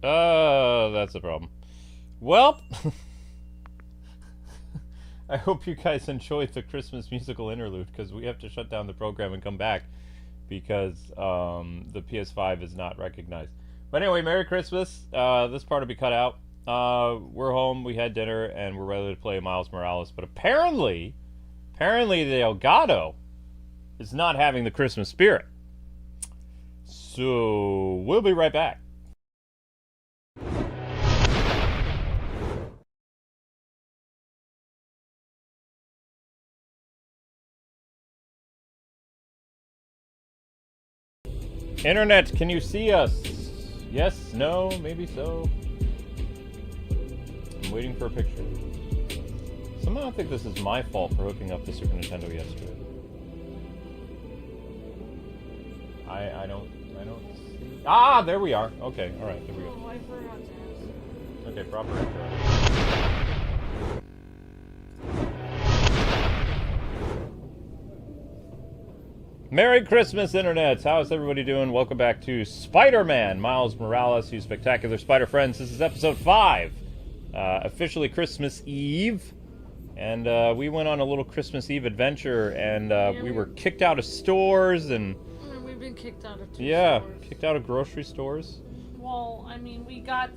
That's a problem. Well, I hope you guys enjoyed the Christmas musical interlude, because we have to shut down the program and come back because the PS5 is not recognized. But anyway, Merry Christmas. This part will be cut out. We're home, we had dinner, and we're ready to play Miles Morales. But apparently the Elgato is not having the Christmas spirit. So we'll be right back. Internet, can you see us? Yes, no, maybe so. I'm waiting for a picture. Somehow I think this is my fault for hooking up the Super Nintendo yesterday. I don't see. Ah, there we are. Okay, alright, there we go. Oh, I forgot to ask. Okay, proper intro. Merry Christmas, Internet! How's everybody doing? Welcome back to Spider-Man, Miles Morales, you spectacular spider friends. This is episode 5. Officially Christmas Eve. And we went on a little Christmas Eve adventure, and we were kicked out of stores, and... We've been kicked out of two yeah, stores. kicked out of grocery stores. Well, I mean, we got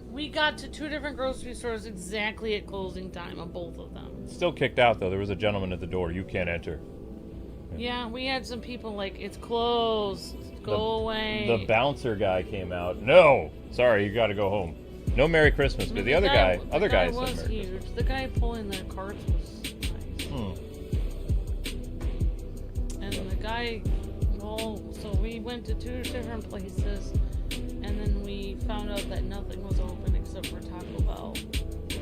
to 2 different grocery stores exactly at closing time of both of them. Still kicked out, though. There was a gentleman at the door. You can't enter. Yeah, we had some people like, it's closed, go away. The bouncer guy came out. No! Sorry, you gotta go home. No Merry Christmas, but the other guy said Merry Christmas. The guy pulling the carts was nice. And the guy, well, so we went to 2 different places, and then we found out that nothing was open except for Taco Bell.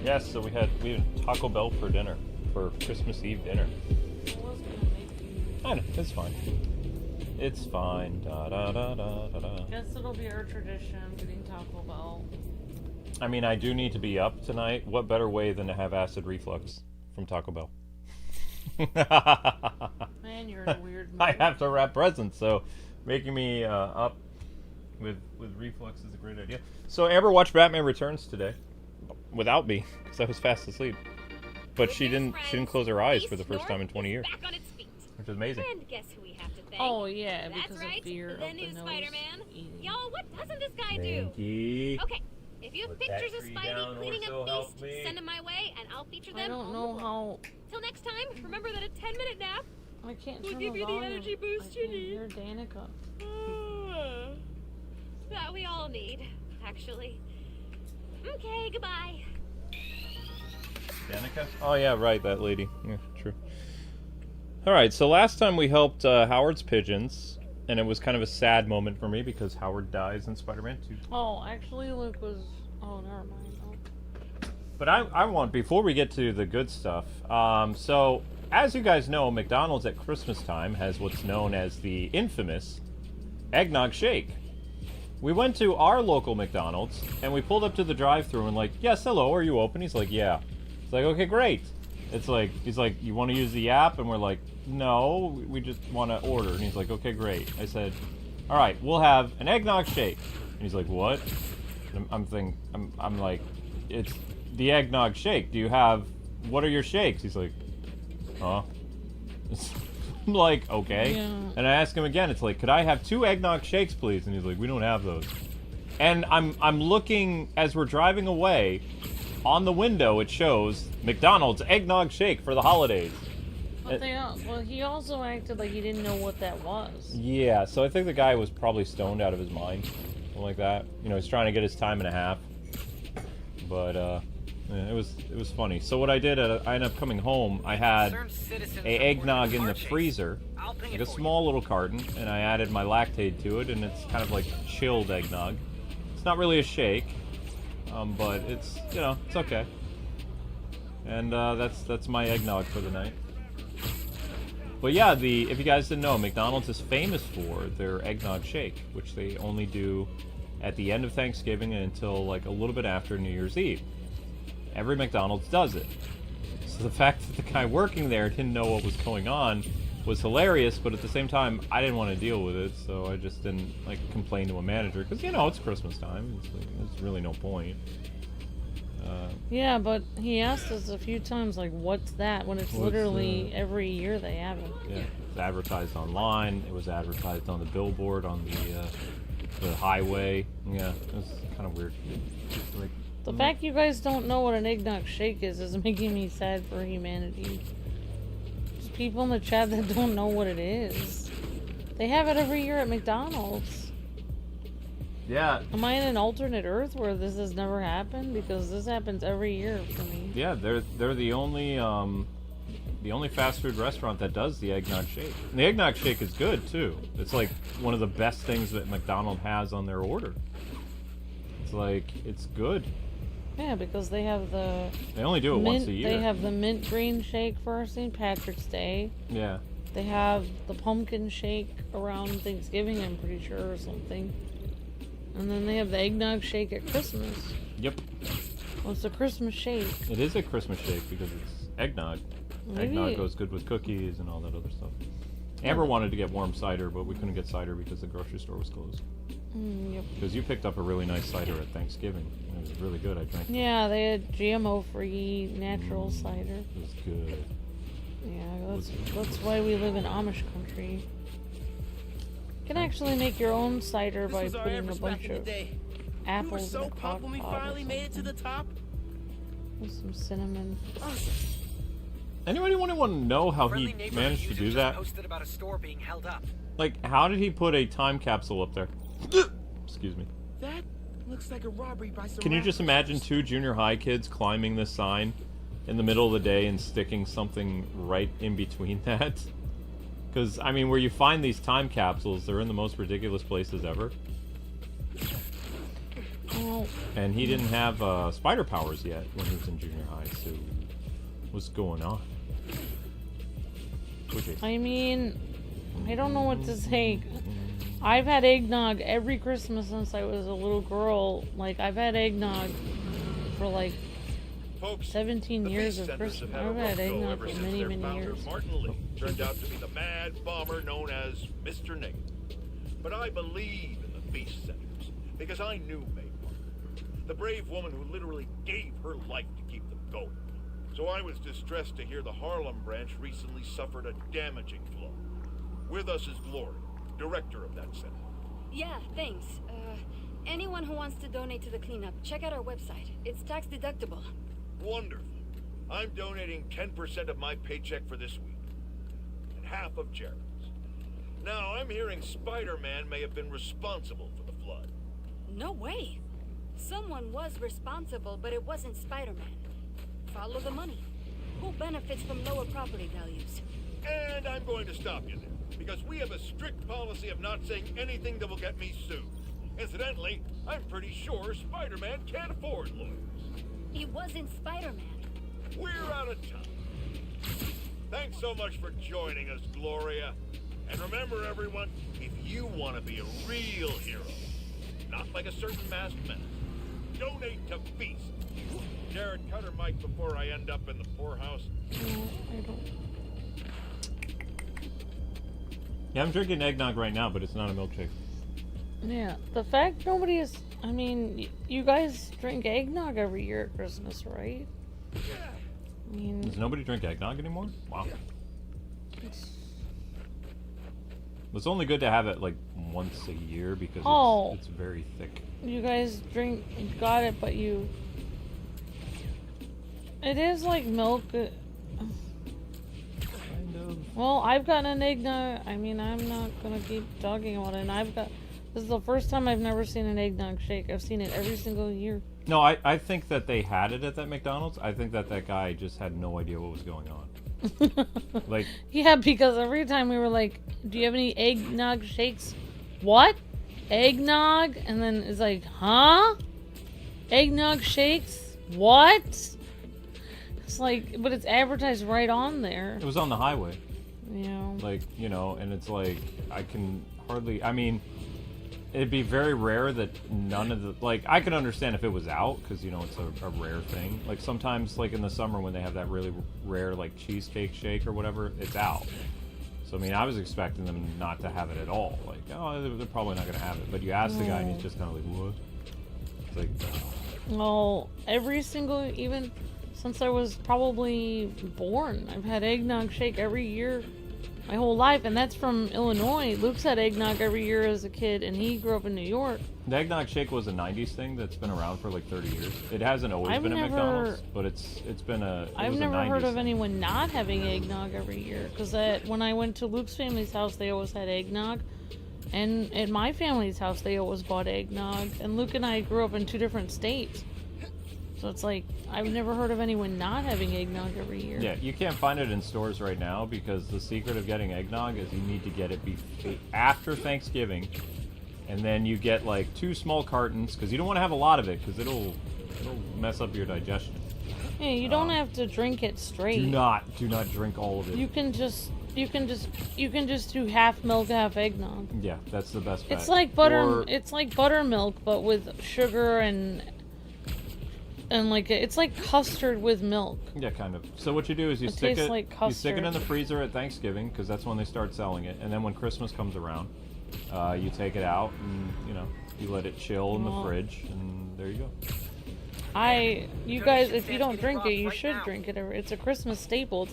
Yes, so we had Taco Bell for dinner, for Christmas Eve dinner. I was gonna make you. I know, it's fine. It's fine. Da da da da da da. Guess it'll be our tradition, getting Taco Bell. I mean, I do need to be up tonight. What better way than to have acid reflux from Taco Bell? Man, you're in a weird mood. I have to wrap presents, so making me up with reflux is a great idea. So Amber watched Batman Returns today without me because I was fast asleep. But she didn't close her eyes for the first time in 20 years, which is amazing. And guess who we have to thank? Oh yeah, That's because right, of fear the of new the nose Spider-Man. eating. Y'all, what doesn't this guy do? Pinky. Okay, if you have Put pictures that of tree Spidey down, cleaning or so up help Beast, me. send them my way, and I'll feature them. I don't on know the how. Till next time, remember that a 10-minute nap I can't will turn give the you the volume. energy boost I you can't need. hear Danica. That we all need, actually. Okay, goodbye. Danica? Oh yeah, right, that lady. Yeah, true. Alright, so last time we helped Howard's pigeons, and it was kind of a sad moment for me because Howard dies in Spider-Man 2. Oh, actually, Luke was. Oh, never mind. Oh. But I want, before we get to the good stuff, so as you guys know, McDonald's at Christmas time has what's known as the infamous eggnog shake. We went to our local McDonald's, and we pulled up to the drive-thru and like, yes, hello, are you open? He's like, yeah. It's like, okay, great. It's like, he's like, you want to use the app? And we're like, no, we just want to order. And he's like, okay, great. I said, all right, we'll have an eggnog shake. And he's like, what? And I'm like, it's the eggnog shake. Do you have, what are your shakes? He's like, huh? I'm like, okay. Yeah. And I ask him again, it's like, could I have 2 eggnog shakes, please? And he's like, we don't have those. And I'm looking, as we're driving away, on the window it shows McDonald's eggnog shake for the holidays. But well, he also acted like he didn't know what that was. Yeah, so I think the guy was probably stoned out of his mind. Something like that. You know, he's trying to get his time and a half. But, yeah, it was funny. So what I did, I ended up coming home, I had a eggnog in the freezer, like a small little carton, and I added my lactate to it, and it's kind of like chilled eggnog. It's not really a shake, but it's, you know, it's okay. And that's my eggnog for the night. But yeah, if you guys didn't know, McDonald's is famous for their eggnog shake, which they only do at the end of Thanksgiving and until like a little bit after New Year's Eve. Every McDonald's does it. So the fact that the guy working there didn't know what was going on was hilarious, but at the same time, I didn't want to deal with it, so I just didn't like complain to a manager because you know it's Christmas time. It's, like, there's really no point. Yeah, but he asked us a few times, like, what's that? When it's literally every year they have it. Yeah, it's advertised online. It was advertised on the billboard on the highway. Yeah, it was kind of weird. Like, The fact you guys don't know what an eggnog shake is making me sad for humanity. There's people in the chat that don't know what it is. They have it every year at McDonald's. yeah. Am I in an alternate Earth where this has never happened? Because this happens every year for me. Yeah, they're the only fast food restaurant that does the eggnog shake. And the eggnog shake is good too. It's like one of the best things that McDonald's has on their order. It's like it's good. Yeah, because they have the... They only do it once a year. They have the mint green shake for St. Patrick's Day. Yeah. They have the pumpkin shake around Thanksgiving, I'm pretty sure, or something. And then they have the eggnog shake at Christmas. Yep. Well, it's a Christmas shake. It is a Christmas shake because it's eggnog. Maybe Eggnog goes good with cookies and all that other stuff. Amber wanted to get warm cider, but we couldn't get cider because the grocery store was closed. Yep. Because you picked up a really nice cider at Thanksgiving. It was really good. I drank it. Yeah, they had GMO-free natural cider. It was good. Yeah, that's why we live in Amish country. You can actually make your own cider by putting a bunch of apples in a crock pot or something. With some cinnamon. Anybody want to know how he managed to do that? About a store being held up. Like, how did he put a time capsule up there? Excuse me. That looks like a robbery by some... Can you just imagine two junior high kids climbing this sign in the middle of the day and sticking something right in between that? Because, I mean, where you find these time capsules, they're in the most ridiculous places ever. Well, And he didn't have spider powers yet when he was in junior high, so what's going on? Okay. I mean, I don't know what to say. I've had eggnog every Christmas since I was a little girl. Like, I've had eggnog for like Folks, 17 the years Beast of Centers Christmas. have had a I've rough had go eggnog ever for since many, their many founder, years. Martin Lee, turned out to be the mad bomber known as Mr. Negative. But I believe in the Beast Centers because I knew May Parker, the brave woman who literally gave her life to keep them going. So I was distressed to hear the Harlem branch recently suffered a damaging blow. With us is Gloria, director of that center. Yeah, thanks. Anyone who wants to donate to the cleanup, check out our website. It's tax deductible. Wonderful. I'm donating 10% of my paycheck for this week, and half of Jared's. Now, I'm hearing Spider-Man may have been responsible for the flood. No way. Someone was responsible, but it wasn't Spider-Man. Follow the money. Who benefits from lower property values? And I'm going to stop you there, because we have a strict policy of not saying anything that will get me sued. Incidentally, I'm pretty sure Spider-Man can't afford lawyers. He wasn't Spider-Man. We're out of time. Thanks so much for joining us, Gloria. And remember, everyone, if you want to be a real hero, not like a certain masked menace, donate to Beast. Jared, cut her mic before I end up in the poorhouse. No, I don't. Yeah, I'm drinking eggnog right now, but it's not a milkshake. Yeah, the fact nobody is... I mean, you guys drink eggnog every year at Christmas, right? I mean... Does nobody drink eggnog anymore? Wow. It's only good to have it like once a year because it's very thick. You guys got it, but you... It is like milk. Kind of. Well, I've gotten an eggnog. I mean, I'm not gonna keep talking about it. And this is the first time I've never seen an eggnog shake. I've seen it every single year. No, I think that they had it at that McDonald's. I think that guy just had no idea what was going on. Like, yeah, because every time we were like, do you have any eggnog shakes? What? Eggnog? And then it's like, huh? Eggnog shakes? What? It's like, but it's advertised right on there. it was on the highway. Yeah. Like, you know, and it's like, I can hardly, I mean, it'd be very rare that none of the, like, I could understand if it was out, because, you know, it's a rare thing. Like, sometimes, like, in the summer when they have that really rare, like, cheesecake shake or whatever, it's out. So I mean, I was expecting them not to have it at all. Like, oh, they're probably not gonna have it. But you ask the guy, and he's just kind of like, what? It's like, Well, every single, even since I was probably born, I've had eggnog shake every year my whole life, and that's from Illinois. Luke's had eggnog every year as a kid, and he grew up in New York. the eggnog shake was a '90s thing that's been around for like 30 years. It hasn't always I've been at never- McDonald's, but it's been a. It I've was a never 90s heard of thing. anyone not having eggnog every year, because when I went to Luke's family's house, they always had eggnog, and at my family's house, they always bought eggnog. And Luke and I grew up in 2 different states, so it's like I've never heard of anyone not having eggnog every year. Yeah, you can't find it in stores right now because the secret of getting eggnog is you need to get it after Thanksgiving, and then you get like 2 small cartons because you don't want to have a lot of it because it'll mess up your digestion. Yeah, you don't have to drink it straight. Do not drink all of it. You can just do half milk, half eggnog. Yeah, that's the best bet. It's like butter. Or- It's like buttermilk, but with sugar and like it's like custard with milk. Yeah, kind of. So what you do is you It stick tastes it, like you stick it in custard. the freezer at Thanksgiving because that's when they start selling it, and then when Christmas comes around, you take it out and you let it chill in the Well- fridge, and there you go. You guys, if you don't drink it, you should drink it. It's a Christmas staple. It's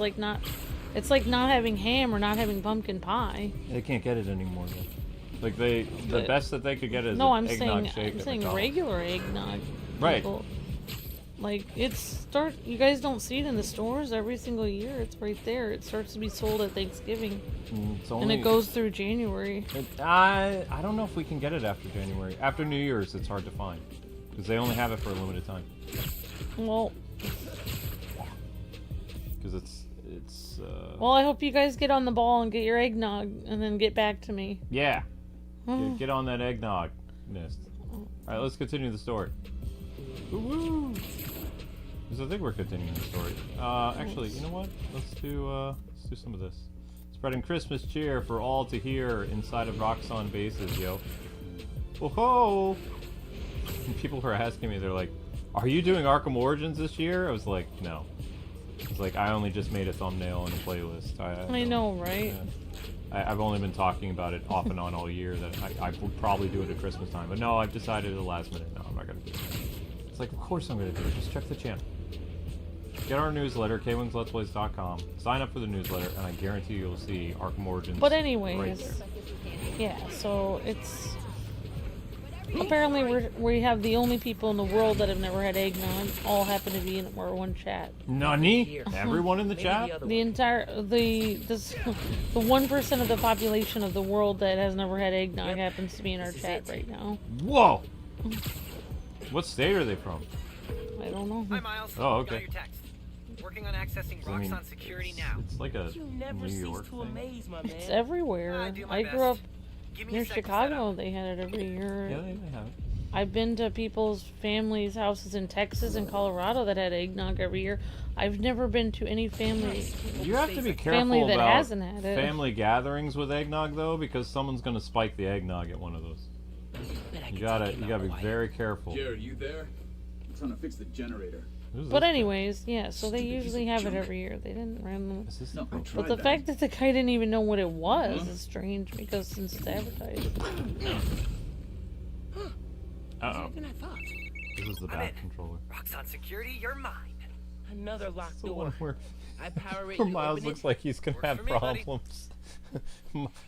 like not having ham or not having pumpkin pie. They can't get it anymore though. Like the But- best that they could get is No, an I'm eggnog saying shake I'm at saying McDonald's. regular eggnog. Right. People. Like you guys don't see it in the stores every single year. It's right there. It starts to be sold at Thanksgiving, It's and only, it goes through January. I don't know if we can get it after January. After New Year's, it's hard to find because they only have it for a limited time. Well, Because it's. well, I hope you guys get on the ball and get your eggnog, and then get back to me. Yeah. Get on that eggnog nest. All right, let's continue the story. Woo! Because I think we're continuing the story. Actually, you know what? Let's do some of this. Spreading Christmas cheer for all to hear inside of Roxxon bases, yo. Whoa! And people were asking me, they're like, "Are you doing Arkham Origins this year?" I was like, "No." It's like I only just made a thumbnail and a playlist. I know, right? I've only been talking about it off and on all year that I would probably do it at Christmas time. But no, I've decided at the last minute, no, I'm not going to do it. It's like, of course I'm going to do it. Just check the channel. Get our newsletter, Kwingsletsplays.com. Sign up for the newsletter, and I guarantee you'll see Arkham Origins But right anyways, there. yeah. So it's apparently we have the only people in the world that have never had eggnog. All happen to be in our one chat. Nani? Everyone in the chat? The entire the 1% of the population of the world that has never had eggnog happens to be in our chat right now. Whoa! What state are they from? I don't know. Hi, Miles. Oh, Got okay. your text. Working on accessing I mean, Roxxon security now. It's like a You never New cease York to thing. amaze, my man. It's everywhere. I do my I best. grew up Give me near a sec to set Chicago. up. They had it every year. Yeah, they have it. I've been to people's families' houses in Texas and Colorado that had eggnog every year. I've never been to any family. You have to be careful Family that about hasn't had it. family gatherings with eggnog, though, because someone's gonna spike the eggnog at one of those. You gotta be very careful. Jared, you there? I'm trying to fix the generator. Who's But this anyways, yeah. So they usually have it every year. They didn't randomly. guy? Is this No, I the- tried But the that. fact that the guy didn't even know what it was is strange because since it's advertised. Uh-oh. Than I thought. This is the I'm back in. controller. Roxxon security, you're mine. Another locked The one door. where I power it. where You Miles open looks it. like he's gonna Works have for me, buddy. problems.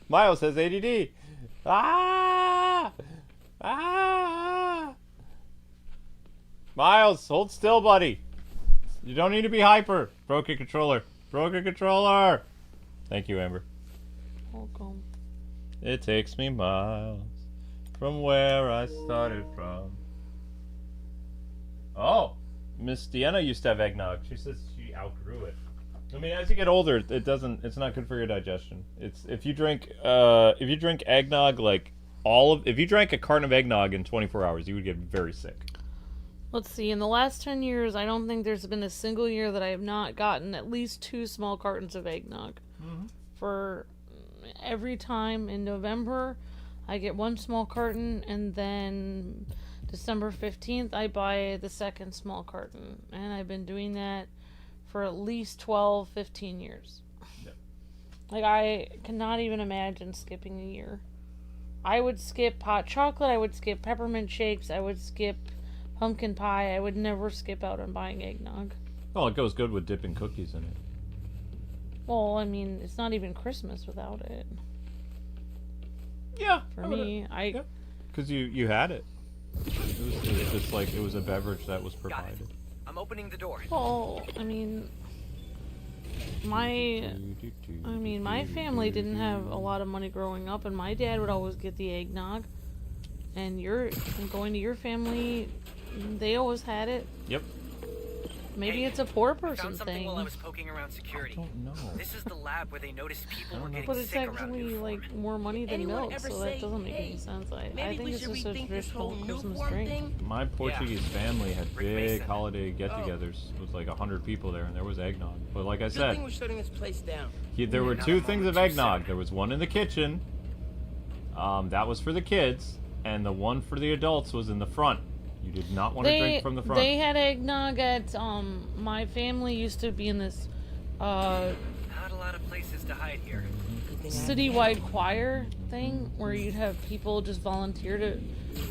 Miles has ADD. Ah! Ah! Miles, hold still, buddy. You don't need to be hyper. Broken controller. Broken controller. Thank you, Amber. Welcome. It takes me miles from where I started from. Oh, Miss Deanna used to have eggnog. She says she outgrew it. I mean, as you get older, it's not good for your digestion. It's if you drink eggnog if you drank a carton of eggnog in 24 hours, you would get very sick. Let's see. In the last 10 years, I don't think there's been a single year that I have not gotten at least 2 small cartons of eggnog. For every time in November, I get 1 small carton, and then December 15th, I buy the second small carton. And I've been doing that for at least 12, 15 years. Like, I cannot even imagine skipping a year. I would skip hot chocolate, I would skip peppermint shakes, I would skip pumpkin pie, I would never skip out on buying eggnog. Well, it goes good with dipping cookies in it. Well, I mean, it's not even Christmas without it. Yeah. For me, Because you had it. It was just like, it was a beverage that was provided. I'm opening the door. Well, I mean, my family didn't have a lot of money growing up, and my dad would always get the eggnog. And going to your family, they always had it. Yep. Maybe it's a poor I found person something thing. while I was poking around security. I don't know. This is the lab where they noticed people were getting But it's sick around actually Newport. like more money than Anyone milk, ever so say, that doesn't make any "Hey, sense. I Maybe think we it's should just a rethink this traditional whole Christmas Newport drink. thing. My Portuguese family had Rick big Mason. holiday get-togethers. It was like 100 people there, and there was eggnog. But like I Good said, thing we're shutting this place down. there were Not two a things moment of too eggnog. soon. There was one in the kitchen. That was for the kids, and the one for the adults was in the front. You did not want to drink from the front. They had eggnog at my family used to be in this Not a lot of places to hide here. citywide choir thing where you'd have people just volunteer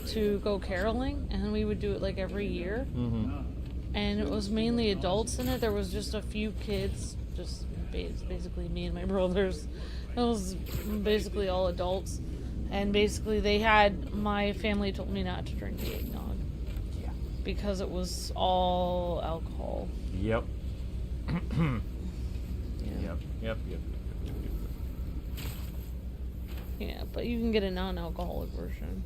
to go caroling, and we would do it like every year. And it was mainly adults in it. There was just a few kids, just basically me and my brothers. It was basically all adults, and basically my family told me not to drink the eggnog because it was all alcohol. Yep. Yeah. Yep. Yeah, but you can get a non-alcoholic version.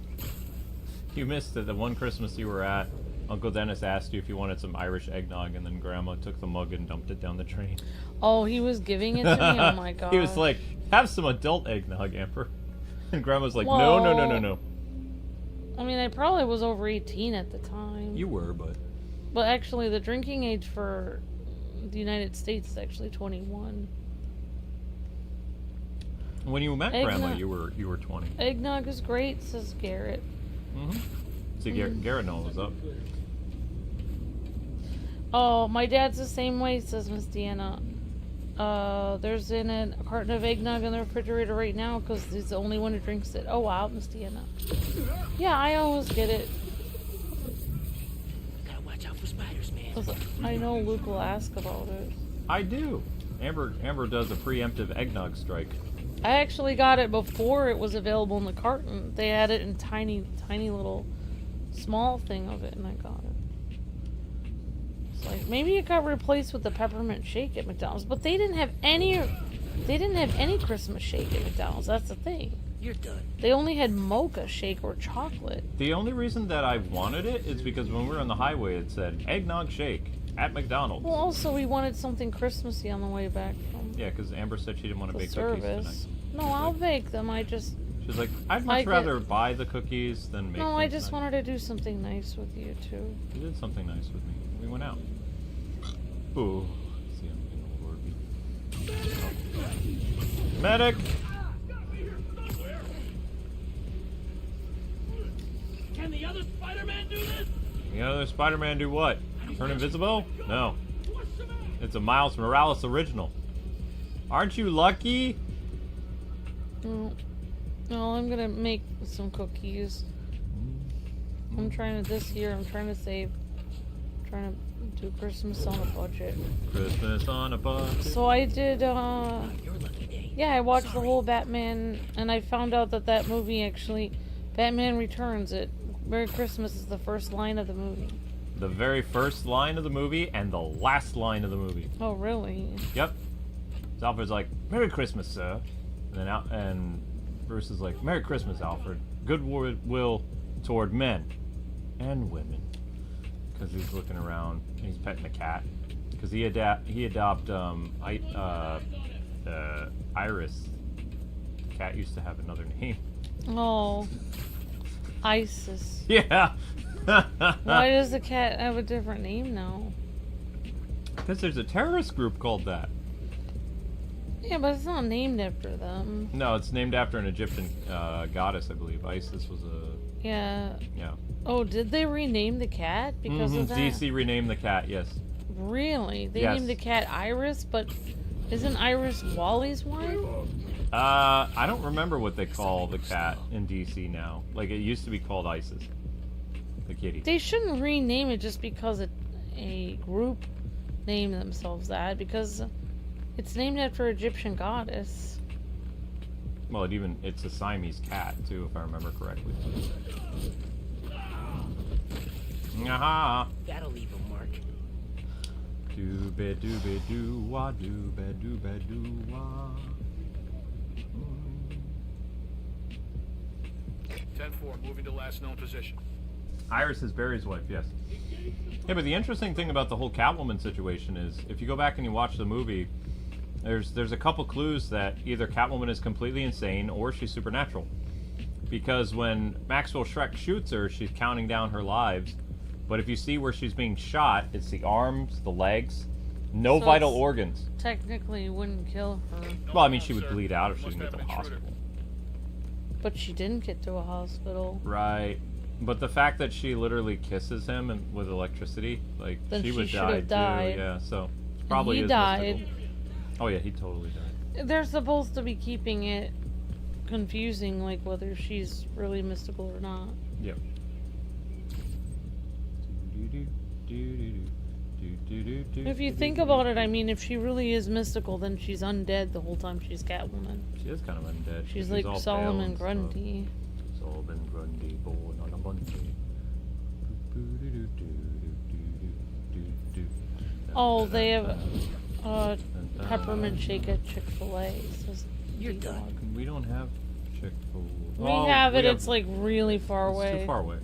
You missed it. The one Christmas you were at, Uncle Dennis asked you if you wanted some Irish eggnog, and then Grandma took the mug and dumped it down the drain. Oh, he was giving it to me? Oh my god. He was like, have some adult eggnog, Amber. And Grandma's like, Well, no. I mean, I probably was over 18 at the time. You were, but... But actually, the drinking age for the United States is actually 21. When you met Eggnog. Grandma, you were 20. Eggnog is great, says Garrett. See, Garrett knows what's up. Oh, my dad's the same way, says Miss Deanna. There's a carton of eggnog in the refrigerator right now because he's the only one who drinks it. Oh, wow, Miss Deanna. Yeah, I always get it. Gotta watch out for spiders, man. 'Cause I know Luke will ask about it. I do. Amber does a preemptive eggnog strike. I actually got it before it was available in the carton. They had it in tiny little small thing of it, and I got it. It's like, maybe it got replaced with the peppermint shake at McDonald's, but they didn't have any Christmas shake at McDonald's. That's the thing. You're done. They only had mocha shake or chocolate. The only reason that I wanted it is because when we were on the highway, it said eggnog shake at McDonald's. Well, also we wanted something Christmassy on the way back from Yeah, because Amber said she didn't want to the bake cookies tonight. service. No, I'll bake them. She's like, I'd much I get- rather buy the cookies than make them. No, I just tonight." wanted to do something nice with you too. You did something nice with me. We went out. Ooh. See, I'm getting a little orby. Medic! Can the other Spider-Man do this? The other Spider-Man do what? Turn invisible? No. It's a Miles Morales original. Aren't you lucky? No, I'm gonna make some cookies. I'm trying to save. Trying to do Christmas on a budget. Christmas on a bus. So I did, Your lucky day. yeah, I watched the whole Batman, and I found out that movie actually, Batman Returns, Merry Christmas is the first line of the movie. The very first line of the movie and the last line of the movie. Oh, really? Yep. So Alfred's like, Merry Christmas, sir. And then Bruce is like, Merry Christmas, Alfred. Goodwill toward men and women. Because he's looking around and he's petting the cat. Because he adopted Iris. The cat used to have another name. Oh, ISIS. Yeah. Why does the cat have a different name now? Because there's a terrorist group called that. Yeah, but it's not named after them. No, it's named after an Egyptian goddess, I believe. Isis was a... Yeah. Yeah. Oh, did they rename the cat because of that? DC renamed the cat, yes. Really? They Yes. named the cat Iris, but Isn't Iris Wally's wife? I don't remember what they call the cat in DC now. Like, it used to be called Isis. The kitty. They shouldn't rename it just because a group named themselves that, because it's named after Egyptian goddess. Well, it's a Siamese cat, too, if I remember correctly. Aha! That'll leave a mark. Doo-ba-doo-ba-doo-wah, doo-ba-doo-ba-doo-wah. 10-4, moving to last known position. Iris is Barry's wife, yes. Yeah, but the interesting thing about the whole Catwoman situation is, if you go back and you watch the movie, there's a couple clues that either Catwoman is completely insane or she's supernatural. Because when Maxwell Schreck shoots her, she's counting down her lives. But if you see where she's being shot, it's the arms, the legs, no So vital it's- organs. Technically, it wouldn't kill her. Well, I mean, she would bleed out if she didn't get to the hospital. But she didn't get to a hospital. Right. But the fact that she literally kisses him with electricity, like, Then she would she die should've died. too. Yeah, so probably He is died. mystical. Oh yeah, he totally died. They're supposed to be keeping it confusing, like whether she's really mystical or not. Yep. If you think about it, I mean, if she really is mystical, then she's undead the whole time she's Catwoman. She is kind of undead. She's all like pale Solomon and stuff. Grundy. Solomon Grundy, born on a Monday. Oh, they have peppermint shake at Chick-fil-A. Says You're the done. dog. We don't have Chick-fil-A. We have it. It's like really far it's away. too far away.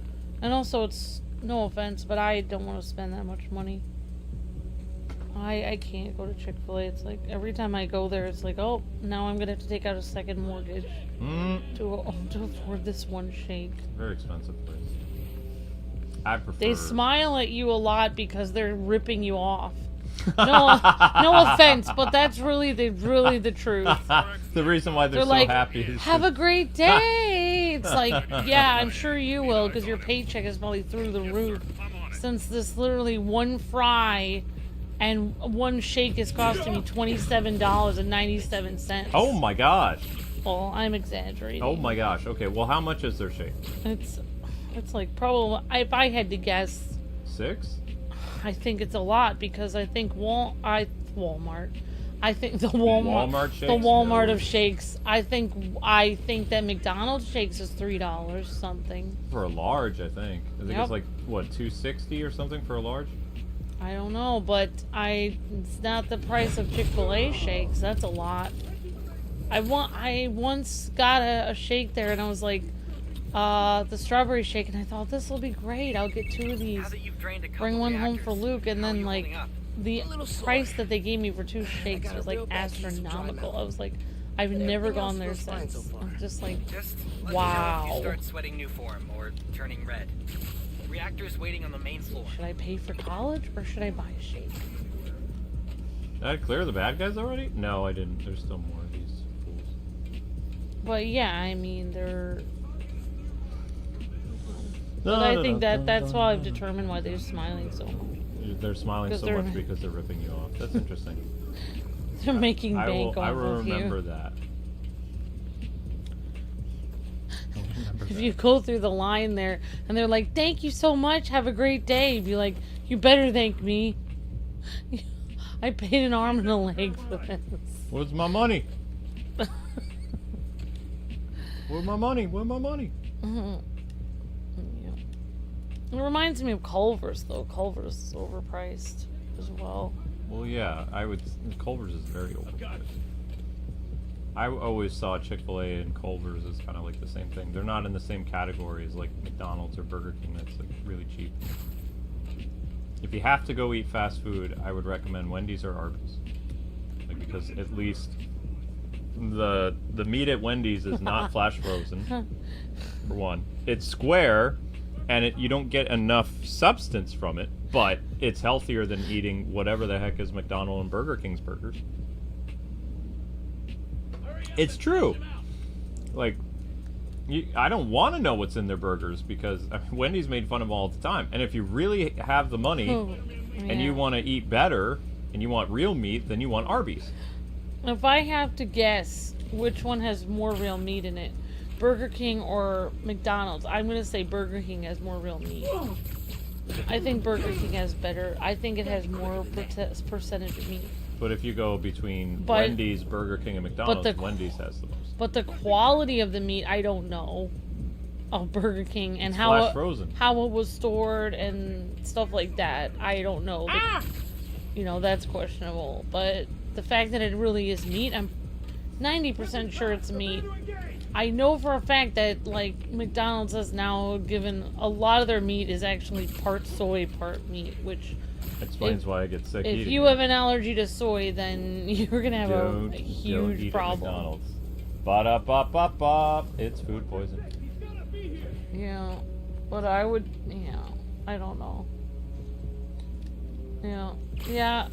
And also, it's no offense, but I don't want to spend that much money. I can't go to Chick-fil-A. It's like every time I go there, it's like, oh, now I'm gonna have to take out a second mortgage to afford this one shake. Very expensive place. I prefer. They smile at you a lot because they're ripping you off. No, no offense, but that's really the truth. The reason why they're so like, happy is have a great day. It's like, yeah, I'm sure you will, because your paycheck is probably through the roof. Since this literally one fry and one shake is costing me $27.97. Oh my gosh. Well, I'm exaggerating. Oh my gosh. Okay, well, how much is their shake? It's like probably, if I had to guess, 6? I think it's a lot, because I think Walmart. I think the Walmart shakes? the Walmart No. of shakes. I think that McDonald's shakes is $3 something. For a large, I think. I think Yep. it's like, what, $2.60 or something for a large? I don't know, but it's not the price of Chick-fil-A shakes. That's a lot. I once got a shake there, and I was like, the strawberry shake, and I thought, this will be great. I'll get 2 of these. Now that you've drained a couple Bring one home reactors, for Luke, and how are then you like holding up? the A little sore. price that they gave me for 2 shakes got a was like real bad case of dry astronomical. mouth. I was like, I've But never everything gone else there feels fine since. so far. I'm just like, Just let Wow. me know if you start sweating new form or turning red. Reactors waiting on the main floor. should I pay for college or should I buy a shake? Did I clear the bad guys already? No, I didn't. There's still more of these fools. But yeah, I mean, they're. But I think that's why I've determined why they're smiling so much. They're smiling 'Cause so they're- much because they're ripping you off. That's interesting. They're making I bank will off of remember you. that. I'll remember If that. you go through the line there and they're like, thank you so much, have a great day, be like, you better thank me. I paid an arm and a leg for this. Where's my money? Where's my money? Where's my money? Yeah. It reminds me of Culver's, though. Culver's is overpriced as well. Well, yeah, Culver's is very overpriced. I always saw Chick-fil-A and Culver's as kind of like the same thing. They're not in the same category as like McDonald's or Burger King. That's like really cheap. If you have to go eat fast food, I would recommend Wendy's or Arby's. Like, because at least the meat at Wendy's is not flash frozen. For one, it's square, and you don't get enough substance from it, but it's healthier than eating whatever the heck is McDonald's and Burger King's burgers. It's true. Like, I don't want to know what's in their burgers because Wendy's made fun of them all the time. And if you really have the money and you want to eat better and you want real meat, then you want Arby's. If I have to guess which one has more real meat in it, Burger King or McDonald's, I'm gonna say Burger King has more real meat. I think Burger King has better. I think it has more percentage of meat. But if you go between But- Wendy's, Burger King, and McDonald's, the- Wendy's has the most. But the quality of the meat, I don't know. Of Burger King and It's how flash it, frozen. how it was stored and stuff like that, I don't know. But, you know, that's questionable. But the fact that it really is meat, I'm 90% sure it's meat. I know for a fact that, like, McDonald's has now given a lot of their meat is actually part soy, part meat, which Explains why I get sick if eating you it. have an allergy to soy, then you're gonna have Don't a eat huge at problem. McDonald's. Ba-da-ba-ba-ba. It's food poison. Yeah, but I would, I don't know. Yeah,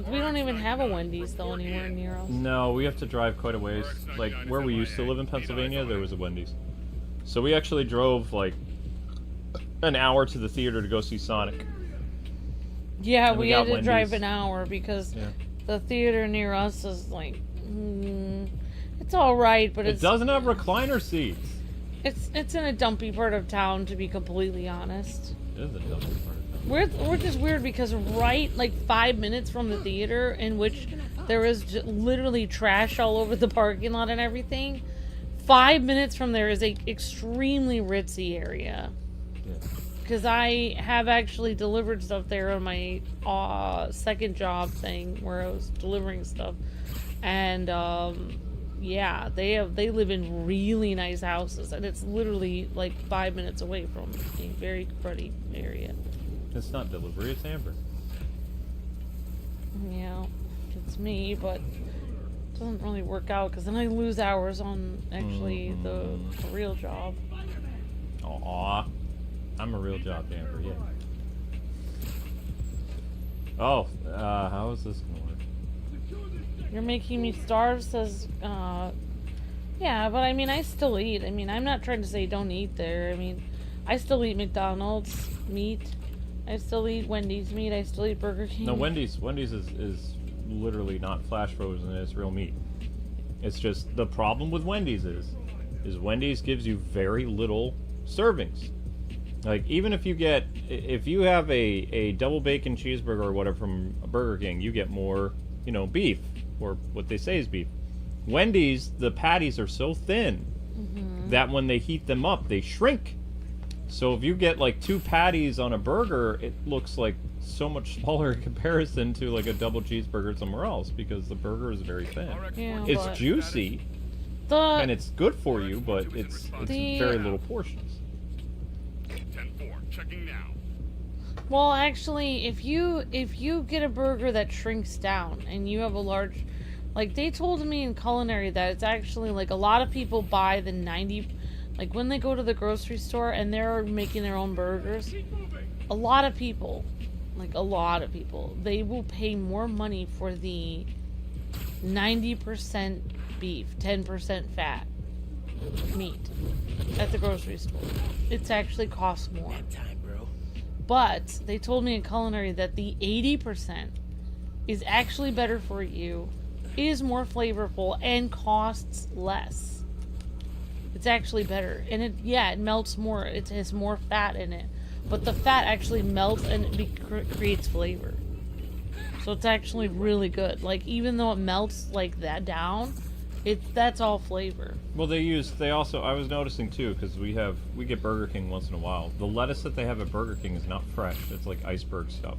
we don't even have a Wendy's though anywhere near us. No, we have to drive quite a ways. Like, where we used to live in Pennsylvania, there was a Wendy's. So we actually drove, like, an hour to the theater to go see Sonic. Yeah, And we we had got to drive Wendy's. an hour because Yeah. the theater near us is like, it's all right, but It it's doesn't have recliner seats. it's in a dumpy part of town, to be completely honest. It is a dumb part of town. We're just weird because right like 5 minutes from the theater, in which there is literally trash all over the parking lot and everything. 5 minutes from there is a extremely ritzy area. Yeah. Because I have actually delivered stuff there on my second job thing where I was delivering stuff, and yeah, they live in really nice houses, and it's literally like 5 minutes away from a very cruddy area. It's not delivery, it's Amber. Yeah, it's me, but it doesn't really work out because then I lose hours on actually the real job. Aw. I'm a real job Amber, yeah. Oh, how is this gonna work? You're making me starve, says, yeah, but I mean, I still eat. I mean, I'm not trying to say don't eat there. I mean, I still eat McDonald's meat. I still eat Wendy's meat. I still eat Burger King. No, Wendy's is literally not flash frozen, it's real meat. It's just, the problem with Wendy's is Wendy's gives you very little servings. Like, even if you have a double bacon cheeseburger or whatever from Burger King, you get more, beef, or what they say is beef. Wendy's, the patties are so thin that when they heat them up, they shrink. So if you get like 2 patties on a burger, it looks like so much smaller in comparison to like a double cheeseburger somewhere else, because the burger is very thin. Yeah, It's but juicy and it's good for you, but it's very little portions. 10-4, checking now. Well, actually, if you get a burger that shrinks down and you have a large, like they told me in culinary that it's actually like a lot of people buy the 90, like when they go to the grocery store and they're making their own burgers, a lot of people, they will pay more money for the 90% beef, 10% fat meat at the grocery store. It's actually costs more. Time, bro. But they told me in culinary that the 80% is actually better for you, is more flavorful, and costs less. It's actually better. And it melts more. It has more fat in it. But the fat actually melts and it creates flavor. So it's actually really good. Like, even though it melts like that down, that's all flavor. Well, they also, I was noticing too, because we get Burger King once in a while. The lettuce that they have at Burger King is not fresh. It's like iceberg stuff.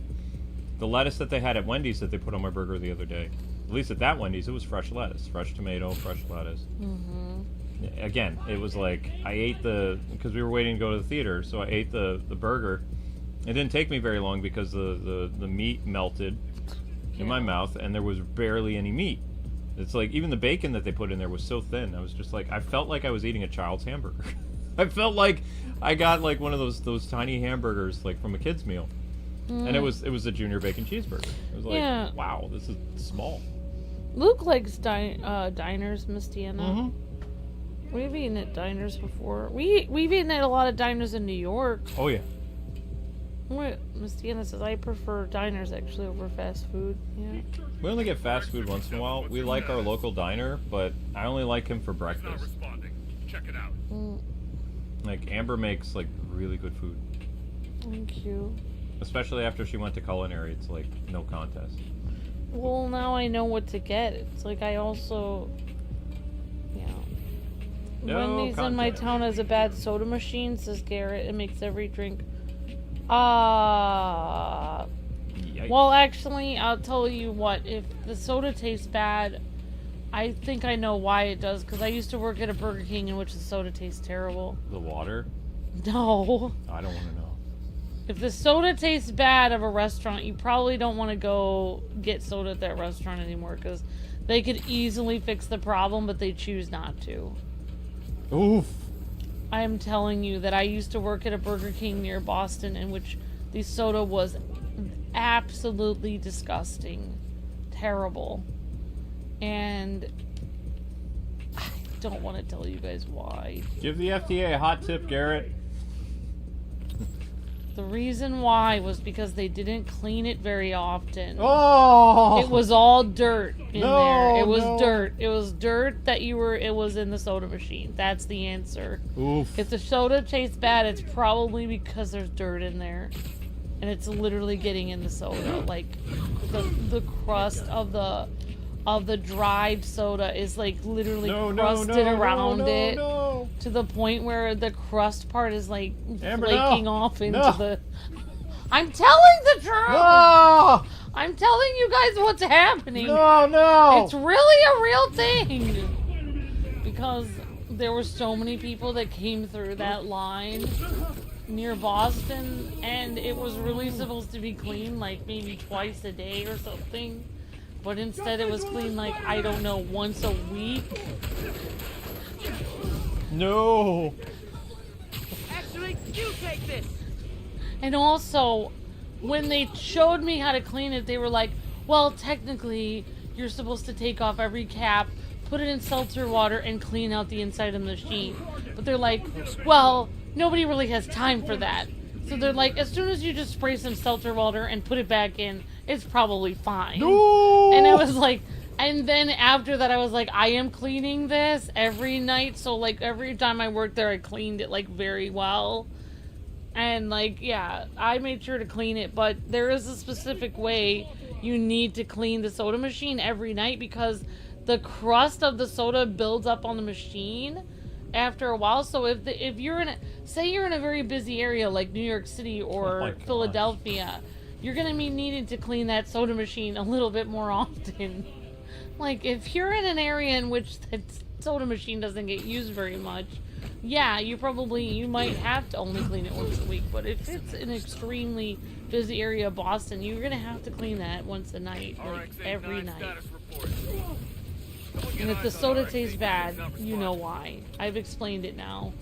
The lettuce that they had at Wendy's that they put on my burger the other day, at least at that Wendy's, it was fresh lettuce. Fresh tomato, fresh lettuce. Again, it was like, I ate because we were waiting to go to the theater, so I ate the burger. It didn't take me very long because the meat melted in my mouth and there was barely any meat. It's like, even the bacon that they put in there was so thin. I was just like, I felt like I was eating a child's hamburger. I felt like I got like one of those tiny hamburgers like from a kid's meal. And it was a junior bacon cheeseburger. It was like, wow, this is small. Luke likes diners, Miss Deanna. We've eaten at diners before. We've eaten at a lot of diners in New York. Oh yeah. Miss Deanna says, I prefer diners actually over fast food. Yeah. We only get fast food once in a while. We like our local diner, but I only like him for breakfast. responding. Check it out. Like, Amber makes, like, really good food. Thank you. Especially after she went to culinary, it's like, no contest. Well, now I know what to get. It's like I also... Yeah. No Wendy's in my contest. town has a bad soda machine, says Garrett. It makes every drink... Yikes. Well, actually, I'll tell you what. If the soda tastes bad, I think I know why it does. Because I used to work at a Burger King in which the soda tastes terrible. The water? No. I don't want to know. If the soda tastes bad of a restaurant, you probably don't want to go get soda at that restaurant anymore. Because they could easily fix the problem, but they choose not to. Oof. I am telling you that I used to work at a Burger King near Boston in which the soda was absolutely disgusting. Terrible. And I don't want to tell you guys why. Give the FDA a hot tip, Garrett. The reason why was because they didn't clean it very often. Oh! It was all dirt in there. It was no. dirt. It was dirt that it was in the soda machine. That's the answer. Oof. If the soda tastes bad, it's probably because there's dirt in there. And it's literally getting in the soda. Like, the crust of the dried soda is like literally crusted around it. No. To the point where the crust part is like Amber, flaking no. off into No. the... I'm telling the truth! No! I'm telling you guys what's happening. No! It's really a real thing. Because there were so many people that came through that line near Boston, and it was really supposed to be clean like maybe twice a day or something. But instead it was clean like, I don't know, once a week. No! Actually, you take this. And also, when they showed me how to clean it, they were like, well, technically, you're supposed to take off every cap, put it in seltzer water, and clean out the inside of the machine. But they're like, well, nobody really has time for that. So they're like, as soon as you just spray some seltzer water and put it back in, it's probably fine. No! And it was like, and then after that, I was like, I am cleaning this every night. So, like, every time I worked there, I cleaned it, like, very well. And, like, yeah, I made sure to clean it. But there is a specific way you need to clean the soda machine every night because the crust of the soda builds up on the machine after a while. So if you're in say you're in a very busy area like New York City or Philadelphia, you're going to be needing to clean that soda machine a little bit more often. Like, if you're in an area in which the soda machine doesn't get used very much, yeah, you might have to only clean it once a week. But if it's an extremely busy area of Boston, you're going to have to clean that once a night, like every night. And if the soda tastes bad, you know why. I've explained it now.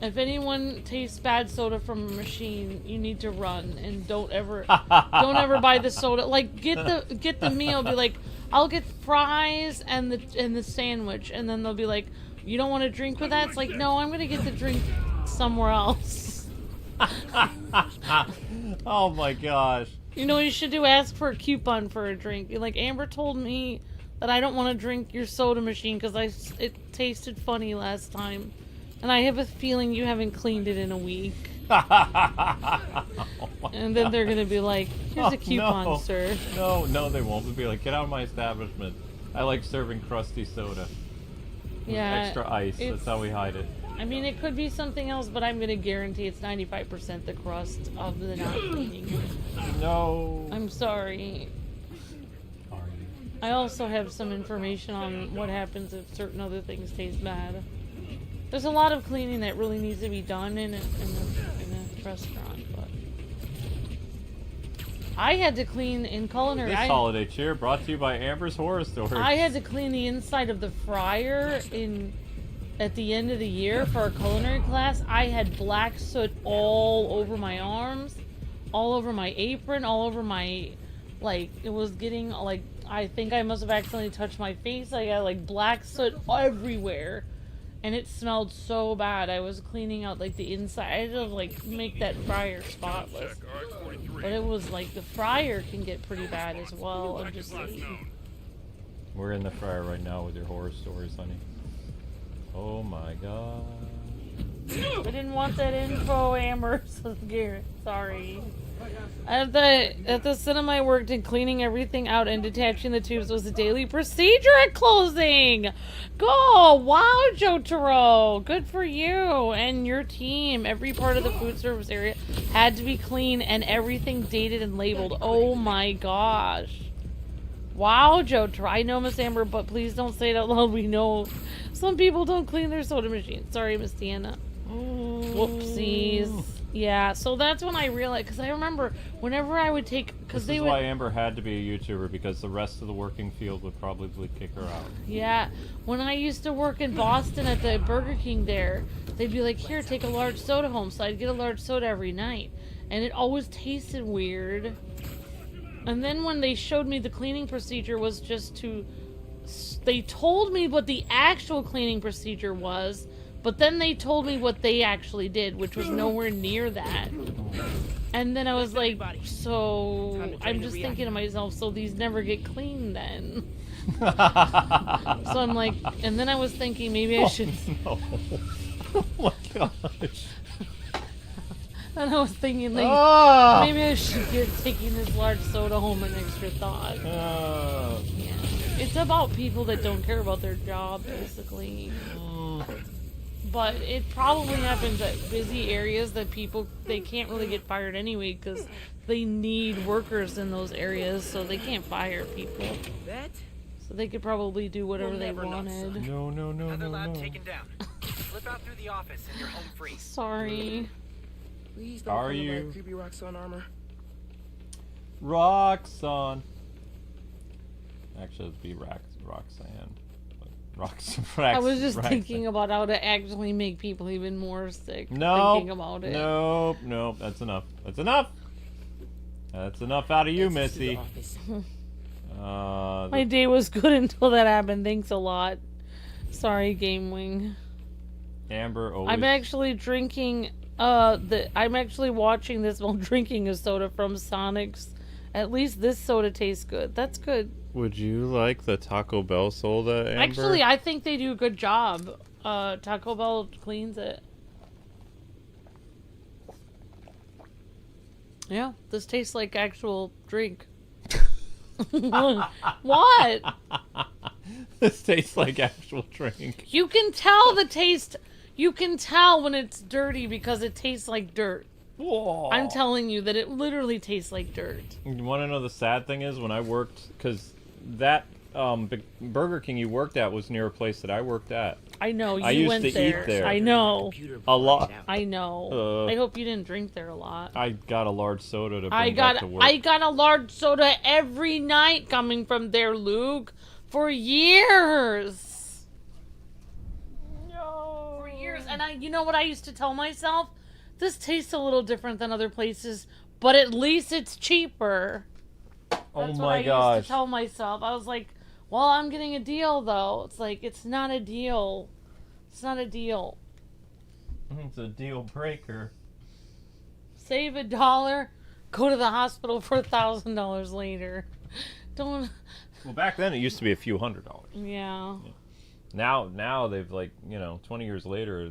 If anyone tastes bad soda from a machine, you need to run and don't ever buy the soda. Like, get the meal. Be like, I'll get fries and the sandwich, and then they'll be like, you don't want to drink with that? It's like, no, I'm gonna get the drink somewhere else. Oh my gosh. You know what you should do? Ask for a coupon for a drink. Like, Amber told me that I don't want to drink your soda machine because it tasted funny last time. And I have a feeling you haven't cleaned it in a week. And then they're going to be like, here's a coupon, sir. No, they won't. They'll be like, get out of my establishment. I like serving crusty soda. With extra ice. That's how we hide it. I mean, it could be something else, but I'm going to guarantee it's 95% the crust of the not cleaning. No. I'm sorry. I also have some information on what happens if certain other things taste bad. There's a lot of cleaning that really needs to be done in a restaurant, but I had to clean in culinary. This holiday cheer brought to you by Amber's Horror Stories. I had to clean the inside of the fryer at the end of the year for our culinary class. I had black soot all over my arms, all over my apron, all over my, like, it was getting, like, I think I must have accidentally touched my face. I got, like, black soot everywhere. and it smelled so bad. I was cleaning out like the inside. I had to like make that fryer spotless. But it was like the fryer can get pretty bad as well. I'm just saying. We're in the fryer right now with your horror stories, honey. Oh my god. I didn't want that info, Amber. Garrett, sorry. At the cinema I worked in, cleaning everything out and detaching the tubes was a daily procedure at closing. Go! Wow, Jotaro! Good for you and your team. Every part of the food service area had to be clean and everything dated and labeled. Oh my gosh. Wow, Jotaro. I know, Miss Amber, but please don't say it out loud. We know some people don't clean their soda machine. Sorry, Miss Deanna. Whoopsies. Yeah, so that's when I realized, because I remember whenever I would take, because This is why Amber had to be a YouTuber, because the rest of the working field would probably kick her out. Yeah, when I used to work in Boston at the Burger King there, they'd be like, here, take a large soda home. So I'd get a large soda every night, and it always tasted weird. And then when they showed me the cleaning procedure was just to, they told me what the actual cleaning procedure was, but then they told me what they actually did, which was nowhere near that. And then I was like, so I'm just thinking to myself, so these never get cleaned then. So I'm like, and then I was thinking maybe I should. Oh, no. Oh my gosh. And I was thinking like, maybe I should get taking this large soda home an extra thought. Yeah. It's about people that don't care about their job, basically. But it probably happens at busy areas that people, they can't really get fired anyway because they need workers in those areas, so they can't fire people. So they could probably do whatever they wanted. No. Another lab taken down. Slip out through the office and you're home free. Sorry. Please don't Are come in you? my creepy Roxxon armor. Roxxon. Actually, it'd be Roxanne. I was just thinking about how to actually make people even more sick. No. Thinking about it. Nope. That's enough. That's enough. That's enough out of you, Missy. My day was good until that happened. Thanks a lot. Sorry, Game Wing. Amber always. I'm actually drinking. I'm actually watching this while drinking a soda from Sonic's. At least this soda tastes good. That's good. Would you like the Taco Bell soda, Amber? Actually, I think they do a good job. Taco Bell cleans it. Yeah, this tastes like actual drink. What? This tastes like actual drink. You can tell the taste. You can tell when it's dirty because it tastes like dirt. Whoa. I'm telling you that it literally tastes like dirt. You want to know the sad thing is when I worked, because that Burger King you worked at was near a place that I worked at. I know, you I used went to there. eat there. I know. A lot. I know. I hope you didn't drink there a lot. I got a large soda to bring back to work. I got a large soda every night coming from there, Luke, for years. No. For years, and you know what I used to tell myself? This tastes a little different than other places, but at least it's cheaper. That's what I used to tell myself. I was like, well, I'm getting a deal, though. It's like, it's not a deal. It's not a deal. It's a deal breaker. Save $1, go to the hospital for $1,000 later. Don't. Well, back then it used to be a few $100s. Yeah. Now they've 20 years later,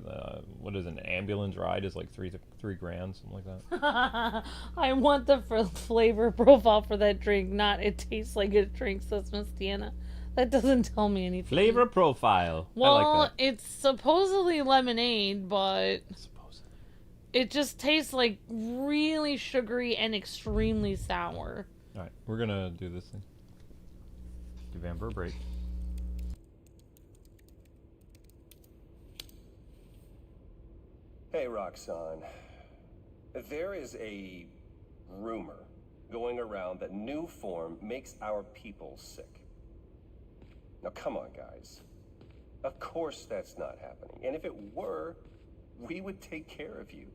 what is an ambulance ride is like $3 grand, something like that. I want the flavor profile for that drink, not it tastes like it drinks, says Miss Deanna. That doesn't tell me anything. Flavor profile. Well, I like that. it's supposedly lemonade, but it just tastes like really sugary and extremely sour. All right, we're gonna do this thing. Give Amber a break. Hey, Roxxon. There is a rumor going around that new form makes our people sick. Now, come on, guys. Of course that's not happening. And if it were, we would take care of you.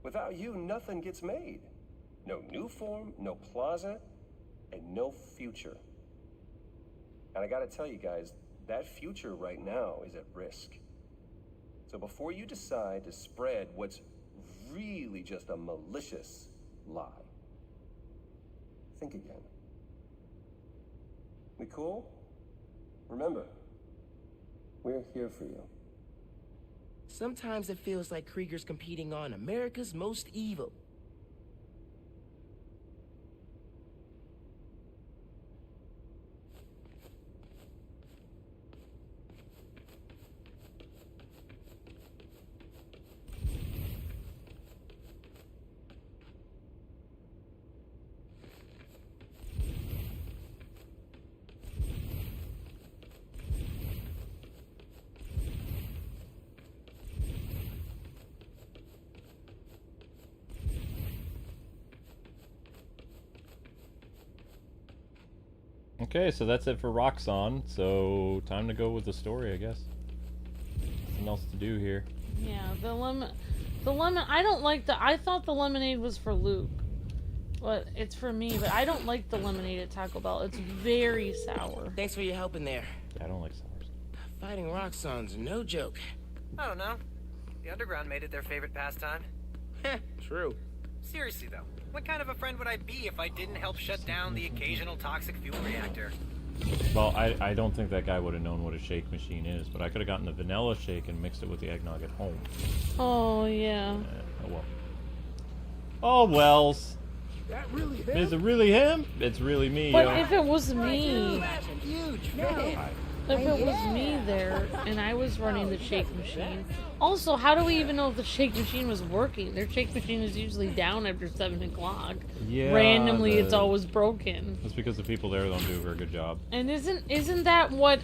Without you, nothing gets made. No new form, no plaza, and no future. And I gotta tell you guys, that future right now is at risk. So before you decide to spread what's really just a malicious lie, think again. We cool? Remember, we're here for you. Sometimes it feels like Krieger's competing on America's Most Evil. Okay, so that's it for Roxxon. So time to go with the story, I guess. Nothing else to do here. Yeah, the lemon. I don't like the. I thought the lemonade was for Luke, but it's for me. But I don't like the lemonade at Taco Bell. It's very sour. Thanks for your help in there. Yeah, I don't like sours. Fighting Roxxon's no joke. I don't know. The underground made it their favorite pastime. Heh, true. Seriously though, what kind of a friend would I be if I didn't help shut down the occasional toxic fuel reactor? Well, I don't think that guy would have known what a shake machine is, but I could have gotten the vanilla shake and mixed it with the eggnog at home. Oh yeah. Oh well. Oh wells. That really him? Is it really him? It's really me. But yo. if it was me, Huge fan. if it was me there and I was running the shake machine. Also, how do we even know if the shake machine was working? Their shake machine is usually down after 7 o'clock. Yeah, Randomly, it's always broken. That's because the people there don't do a very good job. And isn't that what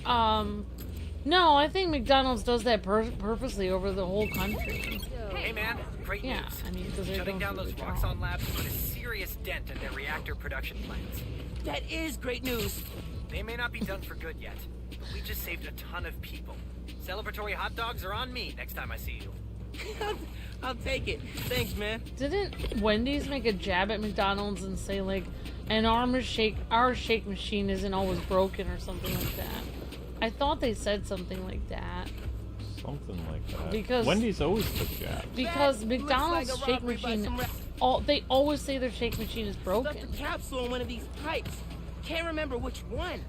no, I think McDonald's does that purposely over the whole country. Hey man, great Yeah, news. I mean, because they're Shutting going down through those the Roxxon job. labs put a serious dent in their reactor production plans. That is great news. They may not be done for good yet, but we just saved a ton of people. Celebratory hot dogs are on me next time I see you. I'll take it. Thanks, man. Didn't Wendy's make a jab at McDonald's and say like, and our shake machine isn't always broken or something like that? I thought they said something like that. Something like that. Because- Wendy's always took jabs. Because Looks McDonald's like a shake robbery by machine, some they always say their shake machine is Stuck broken. the capsule in one of these pipes. Can't remember which one.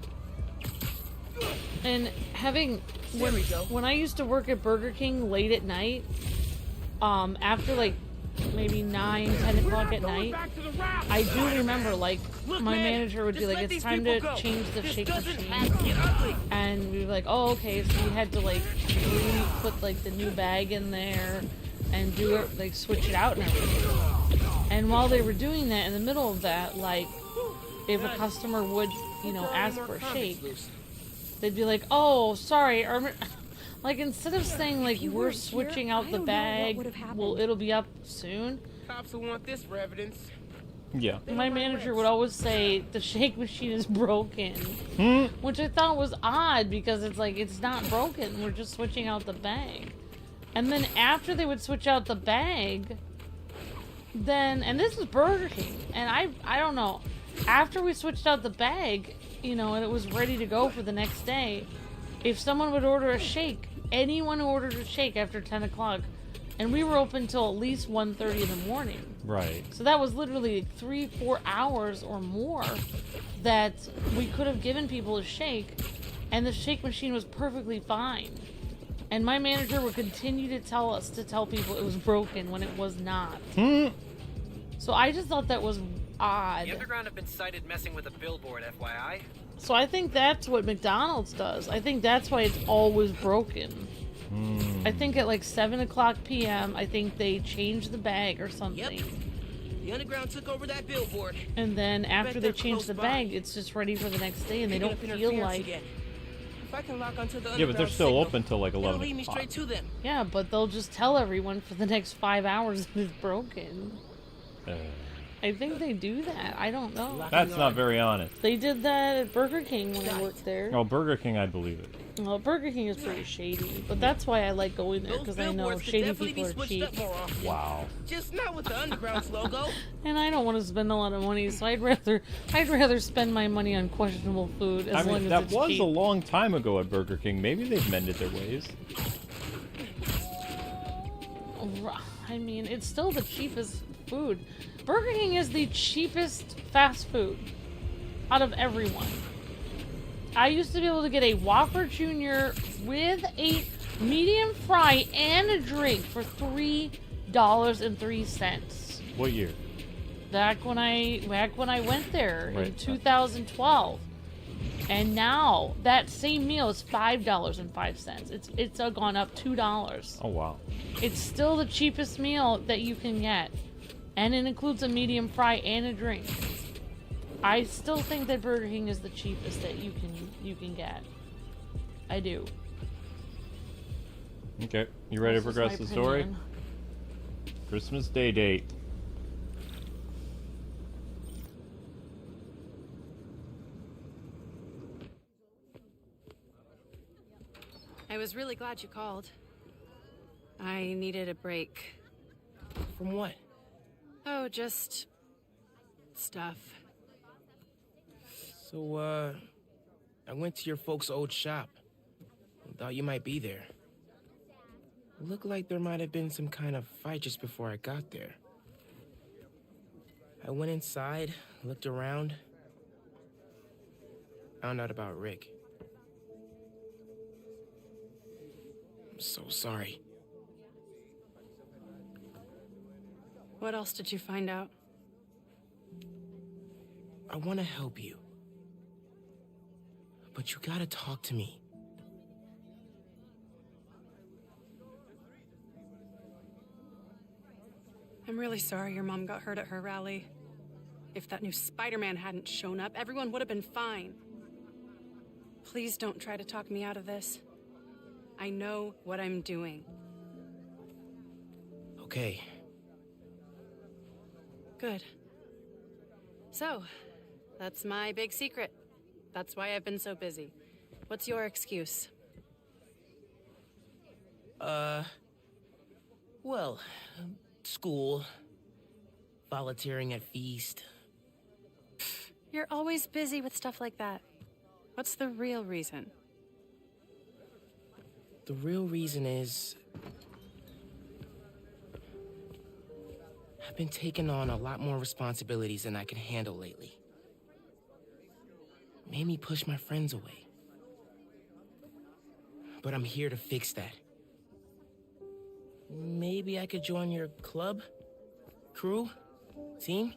And There we go. when I used to work at Burger King late at night, after like maybe 9, 10 o'clock at night, I do remember like Look, my man, manager would be just like, let it's these time to people go. change the This shake doesn't machine. have to get ugly. And we were like, oh, okay. So we had to like put like the new bag in there and do it, like switch it out and everything. And while they were doing that, in the middle of that, like if a customer would, ask for a shake, they'd be like, oh, sorry. Like instead of saying like we're switching out the bag, well, it'll be up soon. Cops will want this for evidence. Yeah. My manager would always say the shake machine is broken, which I thought was odd because it's like it's not broken. We're just switching out the bag. And then after they would switch out the bag, and this is Burger King, and I don't know. After we switched out the bag, and it was ready to go for the next day, if someone would order a shake, anyone who ordered a shake after 10 o'clock, and we were open till at least 1:30 in the morning. Right. So that was literally 3-4 hours or more that we could have given people a shake, and the shake machine was perfectly fine. And my manager would continue to tell people it was broken when it was not. So I just thought that was odd. The underground have been sighted messing with a billboard, FYI. So I think that's what McDonald's does. I think that's why it's always broken. I think at like 7 o'clock p.m., I think they changed the bag or something. Yep. The underground took over that billboard. And then after Bet they they're change close the by. bag, it's just ready for the next day, and they don't Picking up feel interference like... again. If I can lock onto the Yeah, but they're underground still signal, open till like it'll 11 lead me o'clock. straight to them. Yeah, but they'll just tell everyone for the next 5 hours that it's broken. I think they do that. I don't know. That's not very honest. They did that at Burger King when I worked there. Oh, Burger King, I believe it. Well, Burger King is pretty shady, but that's why I like going there, because I know shady people are cheap. Wow. Just not with the Underground's logo. And I don't want to spend a lot of money, so I'd rather spend my money on questionable food as long as that it's was cheap. a long time ago at Burger King. Maybe they've mended their ways. I mean, it's still the cheapest food. Burger King is the cheapest fast food out of everyone. I used to be able to get a Whopper Jr. with a medium fry and a drink for $3.03. What year? Back when I went there in Right. 2012. And now that same meal is $5.05. It's gone up $2. Oh, wow. It's still the cheapest meal that you can get. And it includes a medium fry and a drink. I still think that Burger King is the cheapest that you can get. I do. Okay, you ready to That's progress just the my story? opinion. Christmas Day date. I was really glad you called. I needed a break. From what? Oh, just stuff. So, I went to your folks' old shop. Thought you might be there. Looked like there might have been some kind of fight just before I got there. I went inside, looked around. Found out about Rick. I'm so sorry. What else did you find out? I want to help you. But you gotta talk to me. I'm really sorry your mom got hurt at her rally. If that new Spider-Man hadn't shown up, everyone would have been fine. Please don't try to talk me out of this. I know what I'm doing. Okay. Good. So, that's my big secret. That's why I've been so busy. What's your excuse? Well, school, volunteering at Feast. You're always busy with stuff like that. What's the real reason? The real reason is I've been taking on a lot more responsibilities than I can handle lately. Made me push my friends away. But I'm here to fix that. Maybe I could join your club? Crew? Team?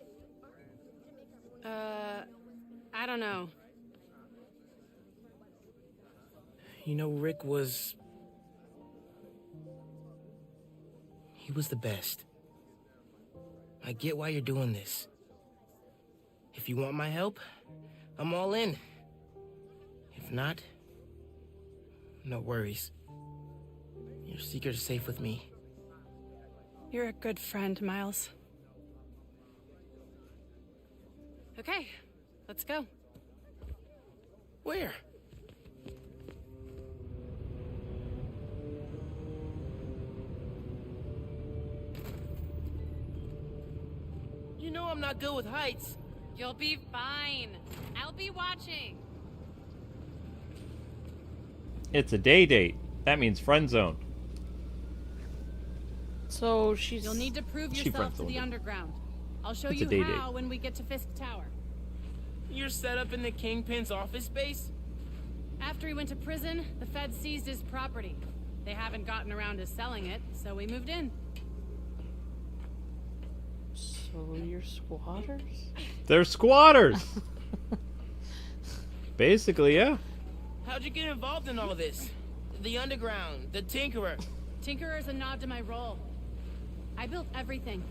I don't know. You know, Rick was... He was the best. I get why you're doing this. If you want my help, I'm all in. If not, no worries. Your secret is safe with me. You're a good friend, Miles. Okay, let's go. Where? You know I'm not good with heights. You'll be fine. I'll be watching. It's a day date. That means friend zone. So she's... You'll need to prove She yourself to friend-zoned the it. underground. I'll show It's a you day how date. when we get to Fisk Tower. You're set up in the Kingpin's office space? After he went to prison, the feds seized his property. They haven't gotten around to selling it, so we moved in. So you're squatters? They're squatters! Basically, yeah. How'd you get involved in all this? The underground, the Tinkerer. Tinkerer's a nod to my role. I built everything.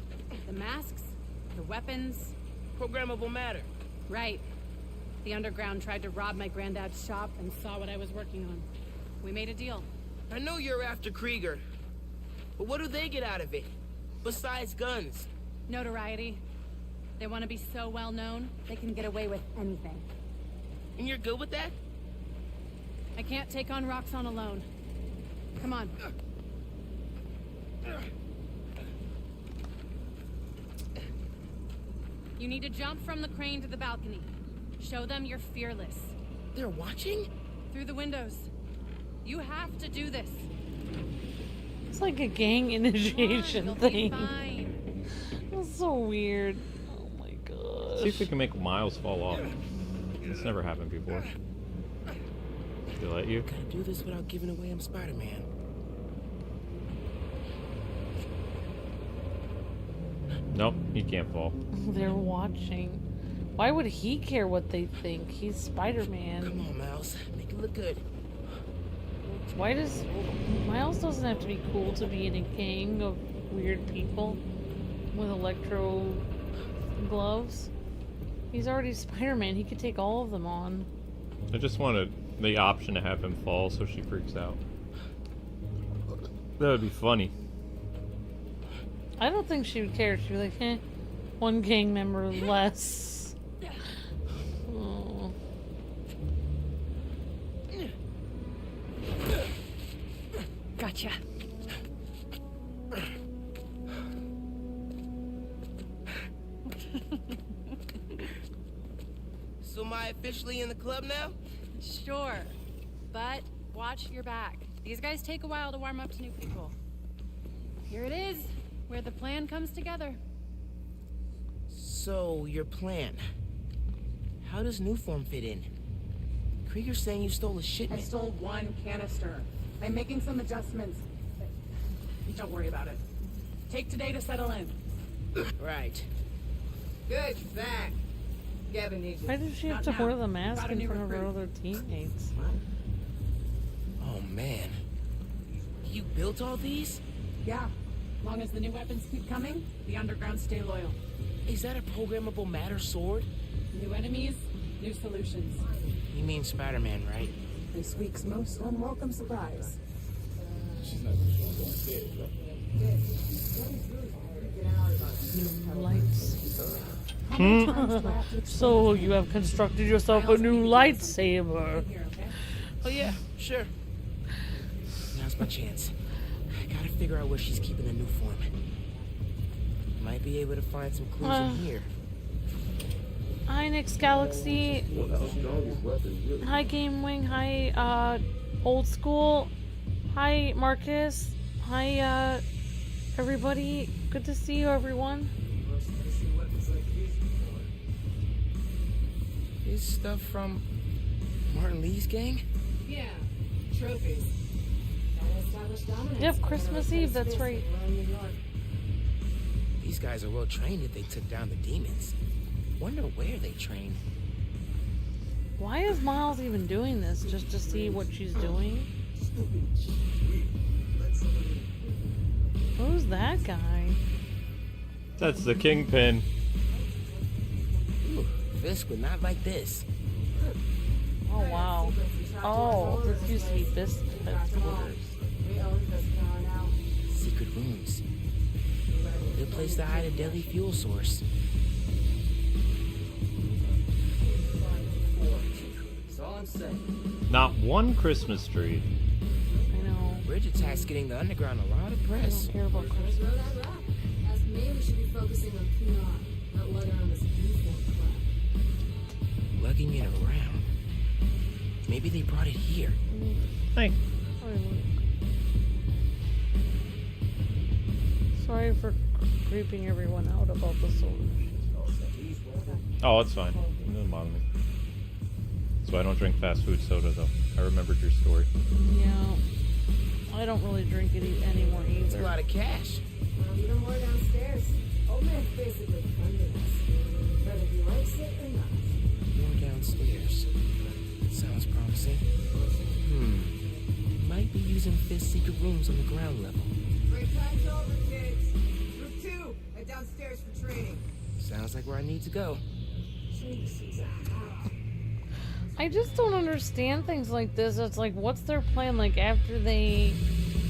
The masks, the weapons. Programmable matter. Right. The underground tried to rob my granddad's shop and saw what I was working on. We made a deal. I know you're after Krieger, but what do they get out of it? Besides guns? Notoriety. They want to be so well known, they can get away with anything. And you're good with that? I can't take on Roxxon alone. Come on. You need to jump from the crane to the balcony. Show them you're fearless. They're watching? Through the windows. You have to do this. It's like a gang initiation You'll thing. be fine. That's so weird. Oh my gosh. See if we can make Miles fall off. It's never happened before. They let you? Gotta do this without giving away I'm Spider-Man. Nope, he can't fall. They're watching. Why would he care what they think? He's Spider-Man. Come on, Miles. Make it look good. Why does... Miles doesn't have to be cool to be in a gang of weird people with electro gloves. He's already Spider-Man. He could take all of them on. I just wanted the option to have him fall so she freaks out. That would be funny. I don't think she would care. She'd be like, eh, one gang member less. Oh. Gotcha. So am I officially in the club now? Sure. But watch your back. These guys take a while to warm up to new people. Here it is, where the plan comes together. So, your plan. How does Newform fit in? Krieger's saying you stole a I shipment. stole one canister. I'm making some adjustments. Don't worry about it. Take today to settle in. Right. Good, back. Gavin needs you. Why does she have Not to now. wear the mask Got a in new front of her recruit. other teammates? Oh, man. You built all these? Yeah. Long as the new weapons keep coming, the underground stay loyal. Is that a programmable matter sword? New enemies, new solutions. You mean Spider-Man, right? This week's most unwelcome surprise. Lights. So you have constructed yourself a new lightsaber. Oh, yeah, sure. Now's my chance. I gotta figure out where she's keeping the new form. Might be able to find some clues in here. Hi, Nick's Galaxy. Hi, Game Wing. Hi, Old School. Hi, Marcus. Hi, everybody. Good to see you, everyone. Is stuff from Martin Lee's gang? Yeah, trophies. Yep, Christmas Eve, that's right. These guys are well trained if they took down the demons. Wonder where they train. Why is Miles even doing this? Just to see what she's doing? Who's that guy? That's the Kingpin. Ooh, Fisk would not like this. Oh, wow. Oh, this used to be Fisk's headquarters. Secret rooms. Good place to hide a deadly fuel source. That's all I'm saying. Not one Christmas tree. I know. Bridge attack's getting the underground a lot of I press. don't care about Christmas. Maybe we should be focusing on PR, not lugging on this uniform crap. Lugging it around. Maybe they brought it here. Hey. Sorry for creeping everyone out about the soda. Oh, it's fine. It doesn't bother me. So I don't drink fast food soda, though. I remembered your story. Yeah. I don't really drink it anymore It's a either. lot of cash. Even more downstairs. Old man's basically funding us. Whether he likes it or not. More downstairs. Sounds promising. Might be using Fisk's secret rooms on the ground level. Break time's over, kids. Group 2, head downstairs for training. Sounds like where I need to go. I just don't understand things like this. It's like, what's their plan? Like, after they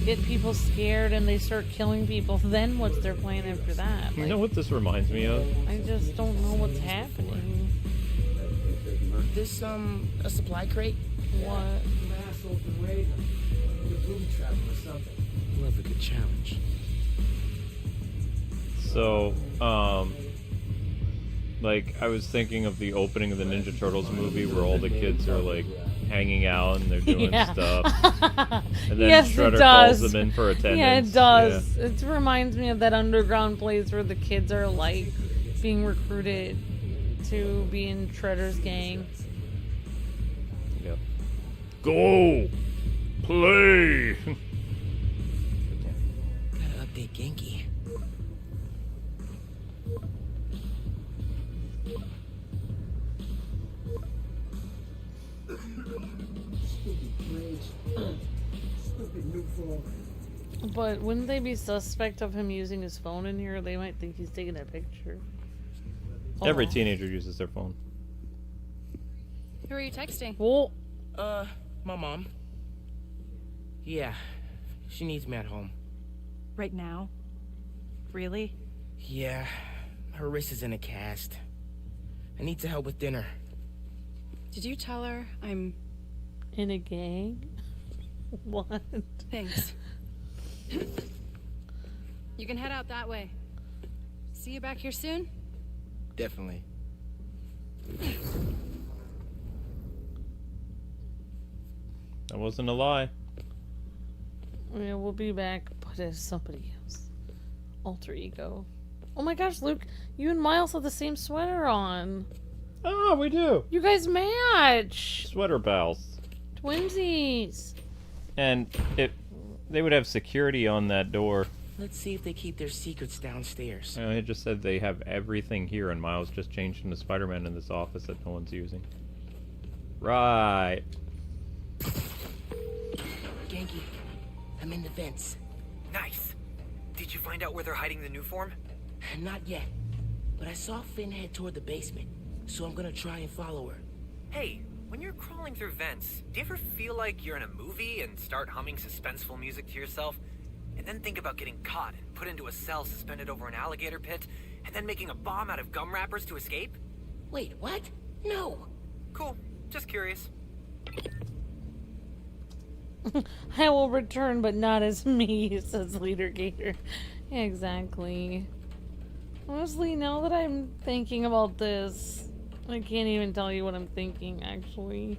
get people scared and they start killing people, then what's their plan after that? You know what this reminds me of? I just don't know what's happening. This, a supply crate? What? Asshole from Raven. You're booby trapping or something. Love a good challenge. So, like, I was thinking of the opening of the Ninja Turtles movie where all the kids are, like, hanging out and they're doing stuff. And then Yes, Shredder it does. calls them in for attendance. Yeah, it does. Yeah. It reminds me of that underground place where the kids are, like, being recruited to be in Shredder's gang. Yep. Go! Play! Gotta update Genki. But wouldn't they be suspect of him using his phone in here? They might think he's taking a picture. Every teenager uses their phone. Who are you texting? Well, my mom. Yeah, she needs me at home. Right now? Really? Yeah, her wrist is in a cast. I need to help with dinner. Did you tell her I'm... in a gang? What? Thanks. You can head out that way. See you back here soon? Definitely. That wasn't a lie. Yeah, we'll be back, but as somebody else. Alter ego. Oh my gosh, Luke, you and Miles have the same sweater on. Oh, we do. You guys match. Sweater pals. Twinsies. And they would have security on that door. Let's see if they keep their secrets downstairs. It just said they have everything here, and Miles just changed into Spider-Man in this office that no one's using. Right. Genki, I'm in the vents. Nice. Did you find out where they're hiding the new form? Not yet, but I saw Finn head toward the basement, so I'm gonna try and follow her. Hey, when you're crawling through vents, do you ever feel like you're in a movie and start humming suspenseful music to yourself? And then think about getting caught and put into a cell suspended over an alligator pit, and then making a bomb out of gum wrappers to escape? Wait, what? No! Cool. Just curious. I will return, but not as me, says Leader Gator. Yeah, exactly. Honestly, now that I'm thinking about this, I can't even tell you what I'm thinking, actually.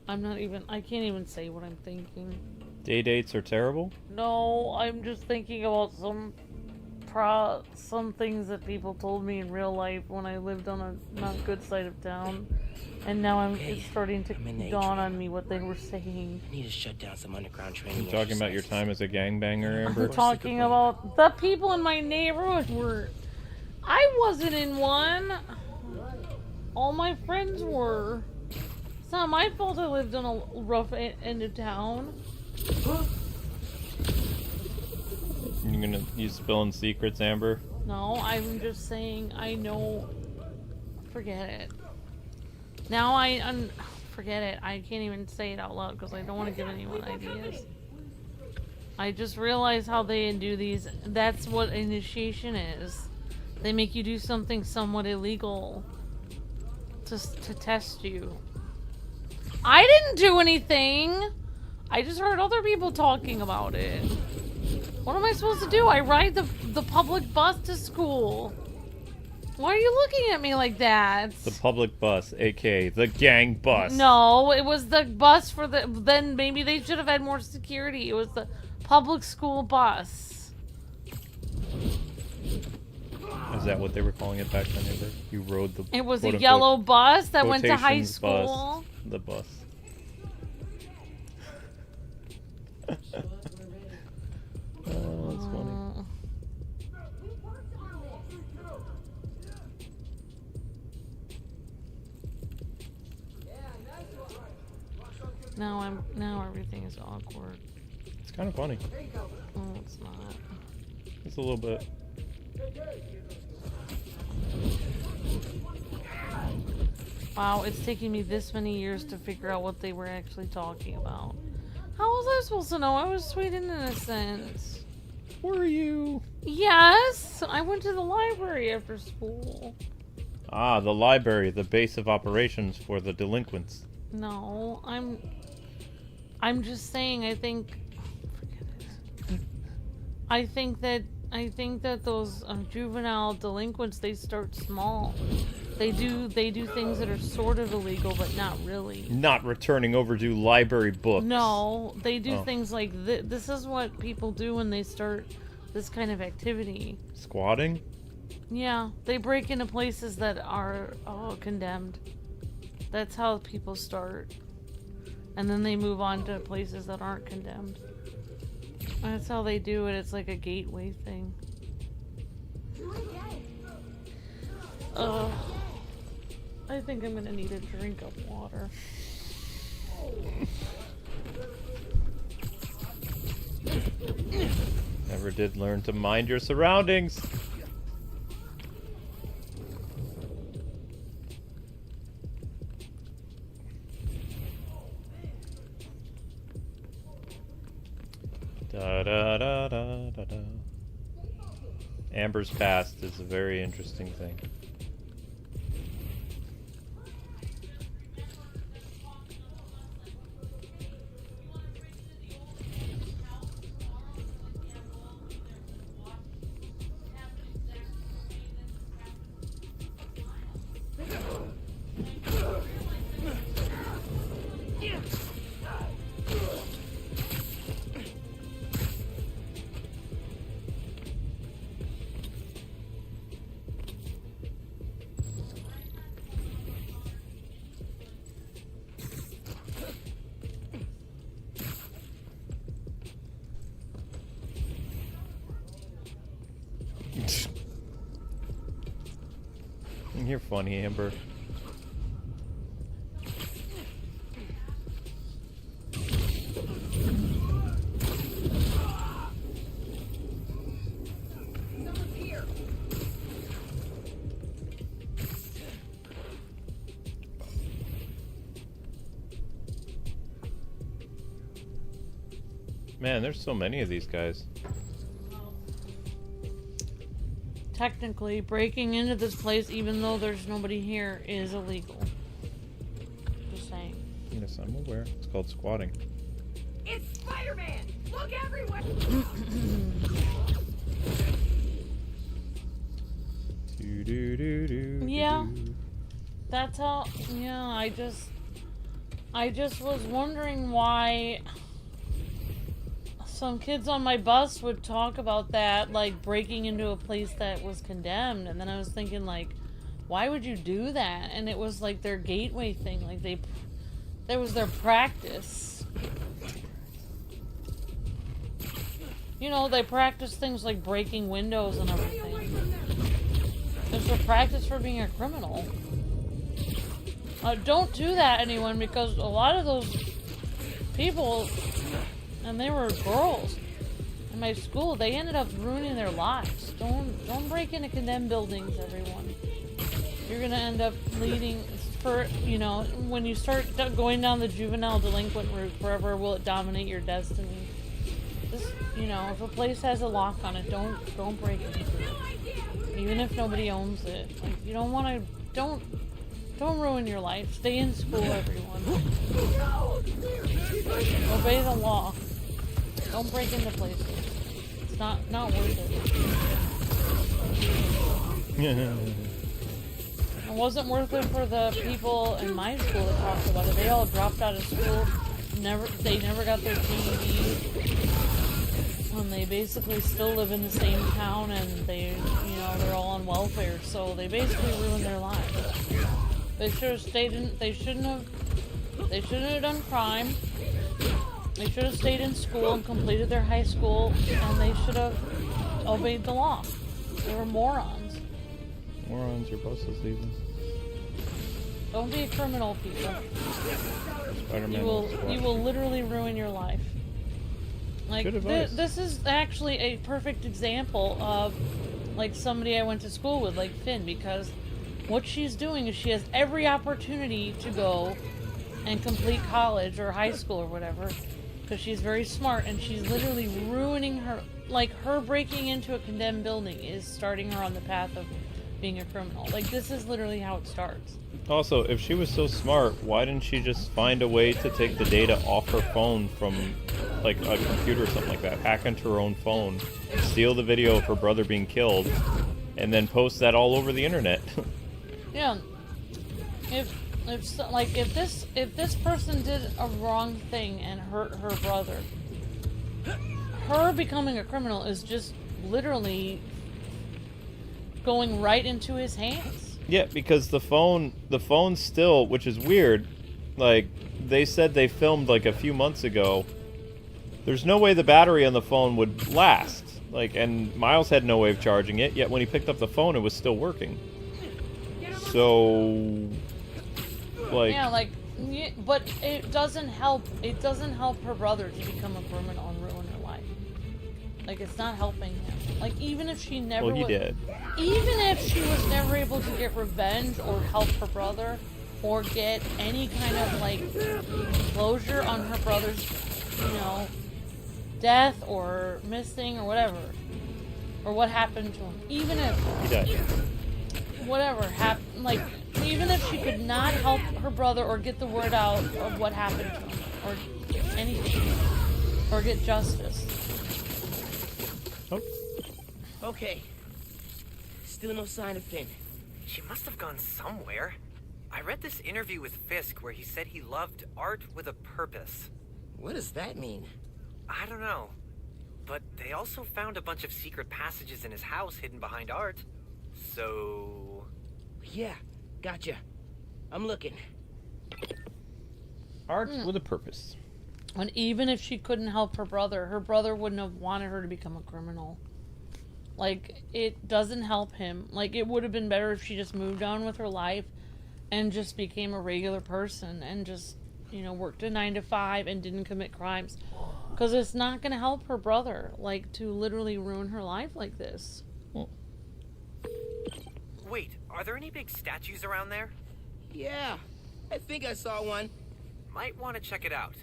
I can't even say what I'm thinking. Day dates are terrible? No, I'm just thinking about some things that people told me in real life when I lived on a not good side of town. And now it's starting to dawn on me what they were saying. I need to shut down some underground training. You talking about your time as a gangbanger, Amber? I'm talking about the people in my neighborhood were... I wasn't in one. All my friends were. It's not my fault I lived on a rough end of town. You spilling secrets, Amber? No, I'm just saying I know. Forget it. Now forget it. I can't even say it out loud because I don't want to give anyone ideas. I just realized how they do these. That's what initiation is. They make you do something somewhat illegal to test you. I didn't do anything. I just heard other people talking about it. What am I supposed to do? I ride the public bus to school. Why are you looking at me like that? The public bus, aka the gang bus. No, it was the bus for the... Then maybe they should have had more security. It was the public school bus. Is that what they were calling it back then, Amber? You rode the... It was a yellow bus that went to high school. Bus, the bus. Oh, that's funny. Now everything is awkward. It's kind of funny. Oh, it's not. It's a little bit. Wow, it's taking me this many years to figure out what they were actually talking about. How was I supposed to know? I was sweet and innocent. Were you? Yes, I went to the library after school. Ah, the library, the base of operations for the delinquents. No, I'm just saying. I think. Forget it. I think that those juvenile delinquents, they start small. They do things that are sort of illegal, but not really. Not returning overdue library books. No, they do things like this is what people do when they start this kind of activity. Squatting? Yeah, they break into places that are condemned. That's how people start. And then they move on to places that aren't condemned. That's how they do it. It's like a gateway thing. I think I'm gonna need a drink of water. Never did learn to mind your surroundings. Da da da da da da. Amber's past is a very interesting thing. You're funny, Amber. Man, there's so many of these guys. Technically, breaking into this place, even though there's nobody here, is illegal. Just saying. Yes, I'm aware. It's called squatting. It's Spider-Man! Look everywhere! Yeah. That's how... Yeah, I just was wondering why... Some kids on my bus would talk about that, like breaking into a place that was condemned, and then I was thinking, like, why would you do that? And it was like their gateway thing, like that was their practice. You know, they practice things like breaking windows and everything. It's their practice for being a criminal. Don't do that, anyone, because a lot of those people. And they were girls in my school. They ended up ruining their lives. Don't break into condemned buildings, everyone. You're gonna end up leading for, you know, when you start going down the juvenile delinquent route, forever will it dominate your destiny. Just, you know, if a place has a lock on it, don't break into it. Even if nobody owns it. Like, you don't wanna don't ruin your life. Stay in school, everyone. Obey the law. Don't break into places. It's not worth it. It wasn't worth it for the people in my school that talked about it. They all dropped out of school. They never got their GED. And they basically still live in the same town, and they're all on welfare. So they basically ruined their lives. They should have stayed in. They shouldn't have done crime. They should have stayed in school and completed their high school, and they should have obeyed the law. They were morons. Morons or buses, even. Don't be a criminal, people. Spiderman You will literally ruin your life. Like, this is actually a perfect example of, like, somebody I went to school with, like Finn, because what she's doing is she has every opportunity to go and complete college or high school or whatever, because she's very smart, and she's literally ruining her. Like, her breaking into a condemned building is starting her on the path of being a criminal. Like, this is literally how it starts. Also, if she was so smart, why didn't she just find a way to take the data off her phone from, like, a computer or something like that? Hack into her own phone, steal the video of her brother being killed, and then post that all over the internet. Yeah. If this person did a wrong thing and hurt her brother, her becoming a criminal is just literally going right into his hands. Yeah, because the phone still, which is weird, like, they said they filmed, like, a few months ago. There's no way the battery on the phone would last. Like, and Miles had no way of charging it, yet when he picked up the phone, it was still working. So, like... Yeah, like, but it doesn't help. It doesn't help her brother to become a criminal and ruin her life. Like, it's not helping him. Like, even if she never Well, he did. Even if she was never able to get revenge or help her brother or get any kind of, like, closure on her brother's, you know, death or missing or whatever. Or what happened to him. Even if... He died. Whatever happened, like, even if she could not help her brother or get the word out of what happened to him, or anything, or get justice. Oh. Okay. Still no sign of Finn. She must have gone somewhere. I read this interview with Fisk where he said he loved art with a purpose. What does that mean? I don't know. But they also found a bunch of secret passages in his house hidden behind art. So... Yeah, gotcha. I'm looking. Art with a purpose. And even if she couldn't help her brother wouldn't have wanted her to become a criminal. Like, it doesn't help him. Like, it would have been better if she just moved on with her life and just became a regular person and just, you know, worked a 9 to 5 and didn't commit crimes. Because it's not going to help her brother, like, to literally ruin her life like this. Wait, are there any big statues around there? Yeah, I think I saw one. Might want to check it out.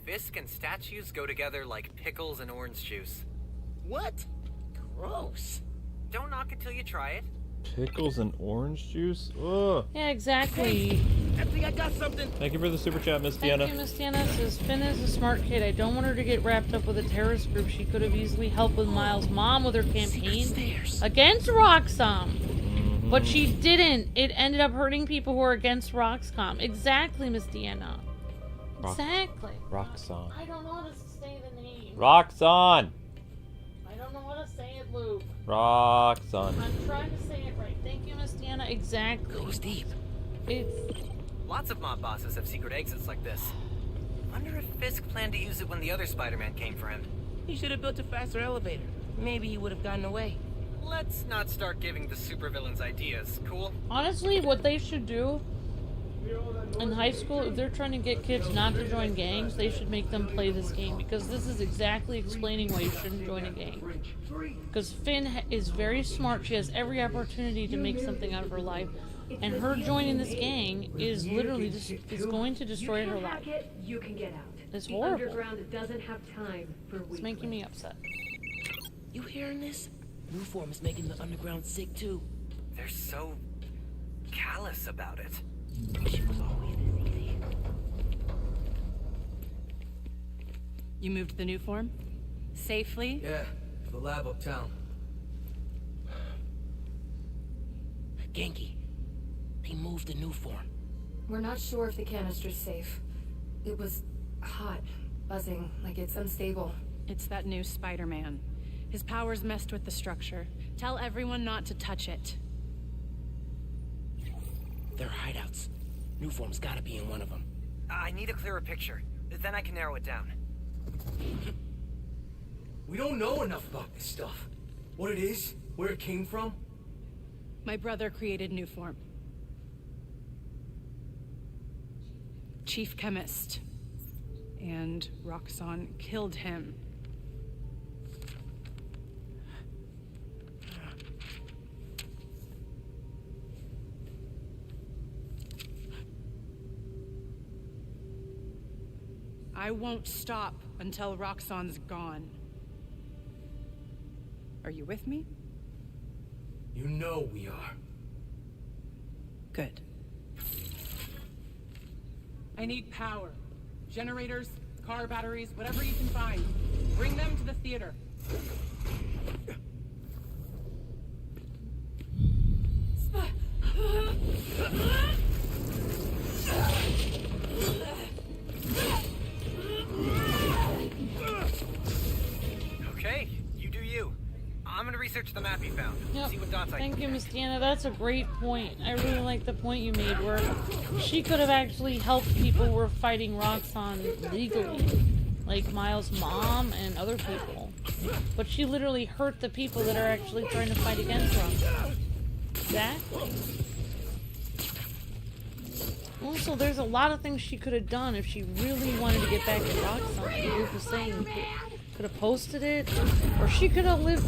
Fisk and statues go together like pickles and orange juice. What? Gross. Don't knock it till you try it. Pickles and orange juice? Ugh. Yeah, exactly. I think I got something. Thank you for the super chat, Miss Deanna. Thank you, Miss Deanna. Says, Finn is a smart kid. I don't want her to get wrapped up with a terrorist group. She could have easily helped with Miles' mom with her campaign against Roxxon. But she didn't. It ended up hurting people who are against Roxxon. Exactly, Miss Deanna. Exactly. Roxxon. I don't know how to say the name. Roxxon! I don't know how to say it, Luke. Roxxon. I'm trying to say it right. Thank you, Miss Deanna. Exactly. Goes deep. It's... Lots of mob bosses have secret exits like this. Wonder if Fisk planned to use it when the other Spider-Man came for him. He should have built a faster elevator. Maybe he would have gotten away. Let's not start giving the supervillains ideas, cool? Honestly, what they should do in high school, if they're trying to get kids not to join gangs, they should make them play this game, because this is exactly explaining why you shouldn't join a gang. Because Finn is very smart. She has every opportunity to make something out of her life, and her joining this gang is literally just is going to destroy her life. You can get out. It's The horrible. underground doesn't have time for It's making me upset. You hearing this? New form is making the underground sick too. They're so callous about it. She was always this easy. You moved the new form? Safely? Yeah, the lab uptown. Genki, they moved the new form. We're not sure if the canister's safe. It was hot, buzzing, like it's unstable. It's that new Spider-Man. His powers messed with the structure. Tell everyone not to touch it. They're hideouts. New form's gotta be in one of them. I need a clearer picture. Then I can narrow it down. We don't know enough about this stuff. What it is, where it came from. My brother created new form. Chief chemist. And Roxxon killed him. I won't stop until Roxxon's gone. Are you with me? You know we are. Good. I need power. Generators, car batteries, whatever you can find. Bring them to the theater. Okay, you do you. I'm gonna research the map you found. Yep. See what dots I Thank can you, connect. Miss Deanna. That's a great point. I really like the point you made where she could have actually helped people who were fighting Roxxon legally. Like Miles' mom and other people. But she literally hurt the people that are actually trying to fight against Roxxon. Exactly. Also, there's a lot of things she could have done if she really wanted to get back at Roxxon. Like Luke was saying, could have posted it, or she could have lived.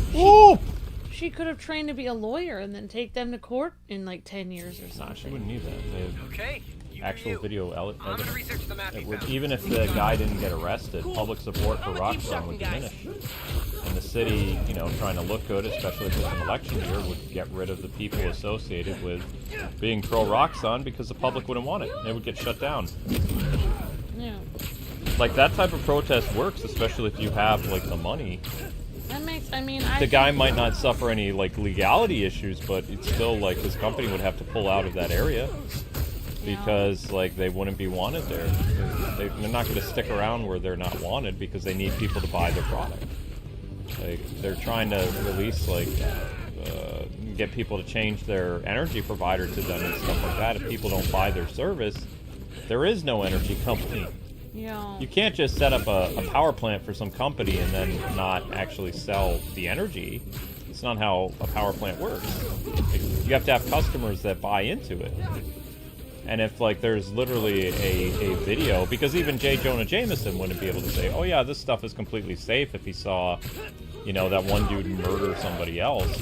She could have trained to be a lawyer and then take them to court in like 10 years or something. Nah, she wouldn't need that. They have Okay, actual video I'm gonna research the map you found. even if the guy didn't get arrested, public support for Roxxon would diminish. And the city, you know, trying to look good, especially if it's an election year, would get rid of the people associated with being pro-Roxxon because the public wouldn't want it. They would get shut down. Yeah. Like, that type of protest works, especially if you have, like, the money. That makes, I mean, The guy might not suffer any, like, legality issues, but it's still, like, his company would have to pull out of that area. Because, like, they wouldn't be wanted there. They're not going to stick around where they're not wanted because they need people to buy their product. Like, they're trying to release, like, get people to change their energy provider to them and stuff like that. If people don't buy their service, there is no energy company. Yeah. You can't just set up a power plant for some company and then not actually sell the energy. It's not how a power plant works. You have to have customers that buy into it. And if, like, there's literally a video, because even J. Jonah Jameson wouldn't be able to say, oh yeah, this stuff is completely safe if he saw, you know, that one dude murder somebody else.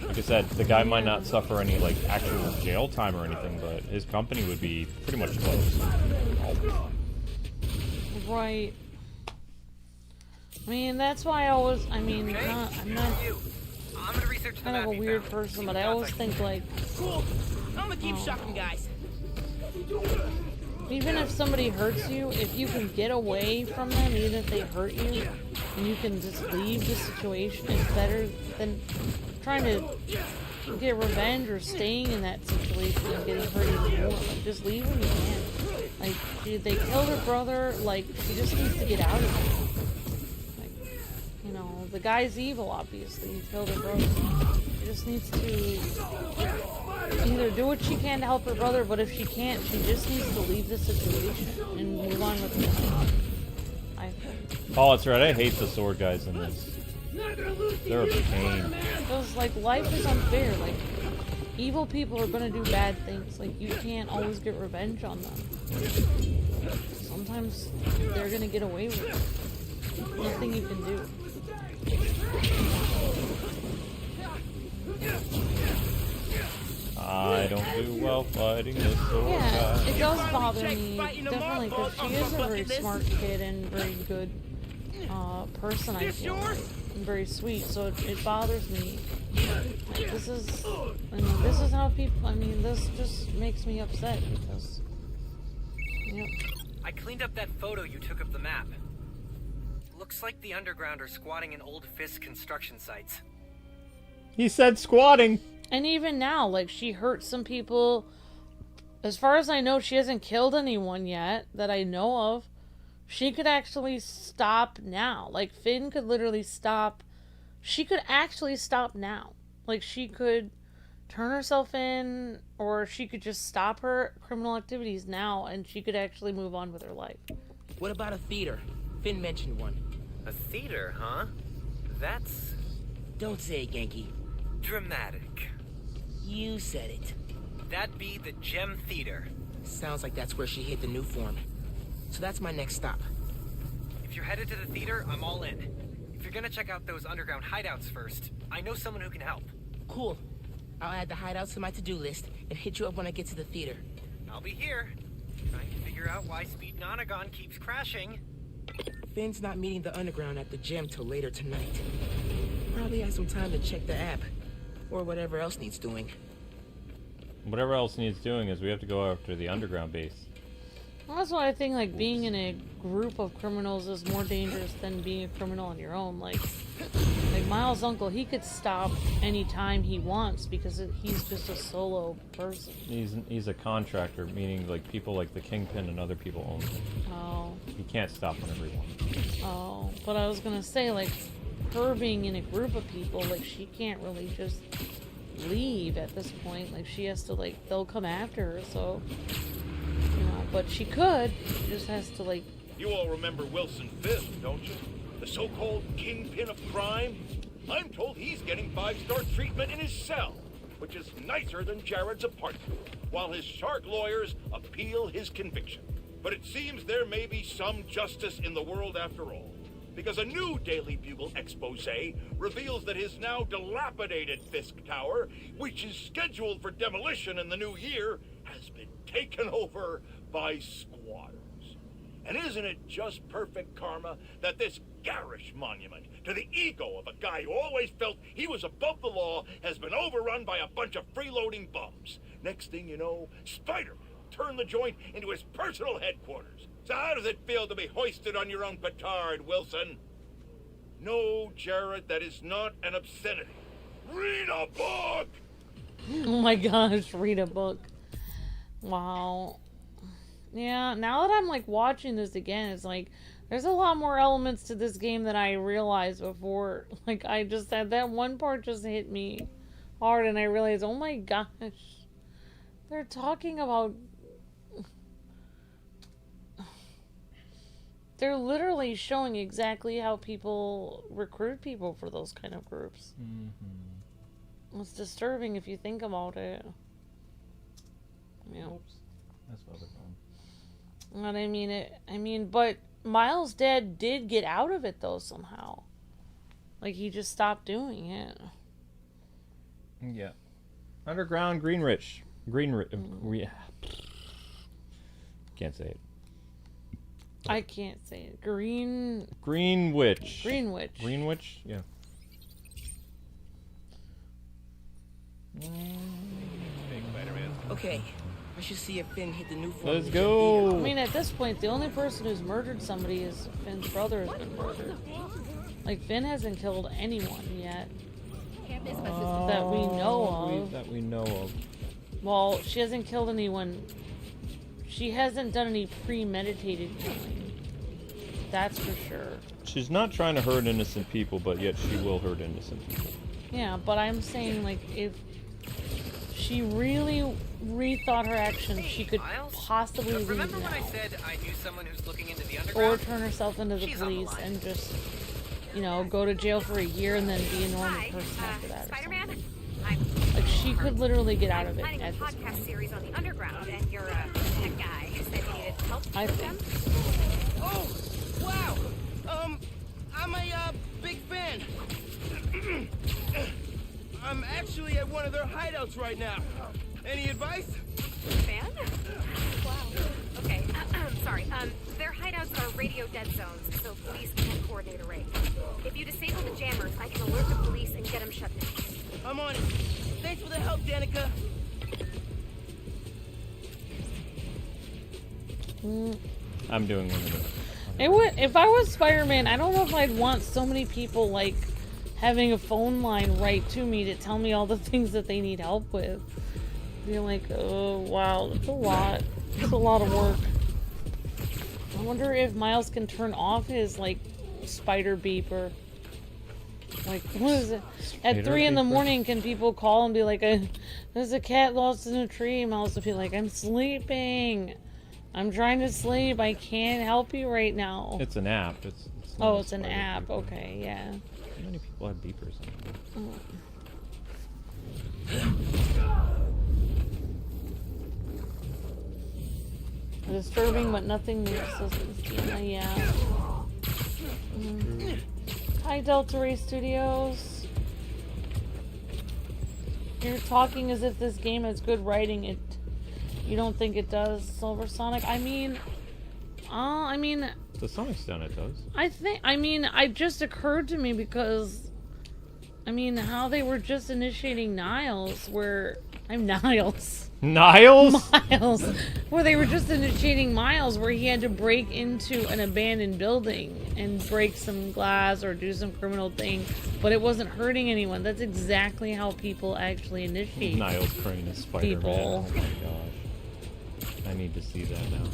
Like I said, the guy might not suffer any, like, actual jail time or anything, but his company would be pretty much closed. Right. I mean, that's why I always, I mean, I'm not I'm gonna research the kind of a map you weird found. person, See but what I dots always can think, like, Cool. I'm gonna keep shocking guys. even if somebody hurts you, if you can get away from them, even if they hurt you, and you can just leave the situation, it's better than trying to get revenge or staying in that situation and getting hurt even more. Like, just leave when you can. Like, they killed her brother, like, she just needs to get out of it. Like, you know, the guy's evil, obviously. He killed her brother. She just needs to either do what she can to help her brother, but if she can't, she just needs to leave the situation and move on with her life. I think. Oh, that's right. I hate the sword guys in this. They're a pain. Because, like, life is unfair. Like, evil people are gonna do bad things. Like, you can't always get revenge on them. Sometimes they're gonna get away with it. Nothing you can do. I don't do well fighting the sword Yeah, guy. it does bother me, definitely, because she is a very smart kid and very good person, I feel like, and very sweet, so it bothers me. Like, this is, I mean, this is how people, I mean, this just makes me upset, because, yep. I cleaned up that photo you took of the map. Looks like the underground are squatting in old Fisk construction sites. He said squatting. And even now, like, she hurt some people. As far as I know, she hasn't killed anyone yet that I know of. She could actually stop now. Like, Finn could literally stop. She could actually stop now. Like, she could turn herself in, or she could just stop her criminal activities now, and she could actually move on with her life. What about a theater? Finn mentioned one. A theater, huh? That's Don't say it, Genki. dramatic. You said it. That'd be the Gem Theater. Sounds like that's where she hid the new form. So that's my next stop. If you're headed to the theater, I'm all in. If you're gonna check out those underground hideouts first, I know someone who can help. Cool. I'll add the hideouts to my to-do list and hit you up when I get to the theater. I'll be here, trying to figure out why Speed Nonagon keeps crashing. Finn's not meeting the underground at the gym till later tonight. Probably has some time to check the app. Or whatever else needs doing. Whatever else needs doing is we have to go after the underground base. Well, that's why I think like being in a group of criminals is more dangerous than being a criminal on your own. Like Miles' uncle, he could stop anytime he wants because he's just a solo person. He's a contractor, meaning like people like the Kingpin and other people own him. Oh. He can't stop whenever he wants. Oh, but I was gonna say like her being in a group of people, like she can't really just leave at this point. Like she has to like they'll come after her, so you know. But she could. She just has to like. You all remember Wilson Fisk, don't you? The so-called kingpin of crime? I'm told he's getting 5-star treatment in his cell, which is nicer than Jared's apartment, while his shark lawyers appeal his conviction. But it seems there may be some justice in the world after all, because a new Daily Bugle expose reveals that his now dilapidated Fisk Tower, which is scheduled for demolition in the new year, has been taken over by squatters. And isn't it just perfect karma that this garish monument to the ego of a guy who always felt he was above the law has been overrun by a bunch of freeloading bums? Next thing you know, Spiderman turned the joint into his personal headquarters. So how does it feel to be hoisted on your own petard, Wilson? No, Jared, that is not an obscenity. Read a book! Oh my gosh, read a book. Wow. Yeah, now that I'm like watching this again, it's like there's a lot more elements to this game than I realized before. Like I just had that one part just hit me hard and I realized, oh my gosh, they're talking about, they're literally showing exactly how people recruit people for those kind of groups. Mm-hmm. It's disturbing if you think about it. Yeah. Oops. That's what they're going. But I mean, but Miles' dad did get out of it though somehow. Like he just stopped doing it. Yeah. Underground Greenwich. Can't say it. I can't say it. Greenwich. Greenwich. Yeah. Okay, I should see if Finn hit the new form. Let's go. I mean, at this point, the only person who's murdered somebody is Finn's brother has been murdered. Like Finn hasn't killed anyone yet that we know of. Well, she hasn't killed anyone. She hasn't done any premeditated killing. That's for sure. She's not trying to hurt innocent people, but yet she will hurt innocent people. Yeah, but I'm saying, like, if she really rethought her actions, she could possibly leave Remember now. when I said I knew someone who's looking into the underground? Or turn herself into the She's on the police line. and just, you know, go to jail for a year and then be a normal person after that. Or Spider-Man? something. I'm Like, she could literally get out of it planning a at this podcast point. series on the underground, and your tech guy said he needed help I with think. them. Oh, wow. I'm a big fan. I'm actually at one of their hideouts right now. Any advice? Fan? Wow. Okay, sorry. Their hideouts are radio dead zones, so police can't coordinate a raid. If you disable the jammers, I can alert the police and get them shut down. I'm on it. Thanks for the help, Danica. I'm doing one of those. It would, if I was Spider-Man, I don't know if I'd want so many people, like, having a phone line right to me to tell me all the things that they need help with. Being like, oh, wow, that's a lot. It's a lot of work. I wonder if Miles can turn off his, like, spider beeper. Like, what is it? At Spider 3 in the beeper? morning, can people call and be like, there's a cat lost in a tree? Miles would be like, I'm sleeping. I'm trying to sleep. I can't help you right now. It's an app. It's not a It's an spider app. beeper. Okay, yeah. How many people have beepers on? Disturbing, but nothing new. Yeah. Hi, Delta Ray Studios. You're talking as if this game has good writing. You don't think it does, Silver Sonic? I mean, I mean... To some extent it does. I mean, it just occurred to me because... I mean, how they were just initiating Niles, where... I'm Niles. Niles? Miles. Where they were just initiating Miles, where he had to break into an abandoned building and break some glass or do some criminal thing, but it wasn't hurting anyone. That's exactly how people actually initiate Niles Crane is Spider-Man. people. Oh my gosh. I need to see that now.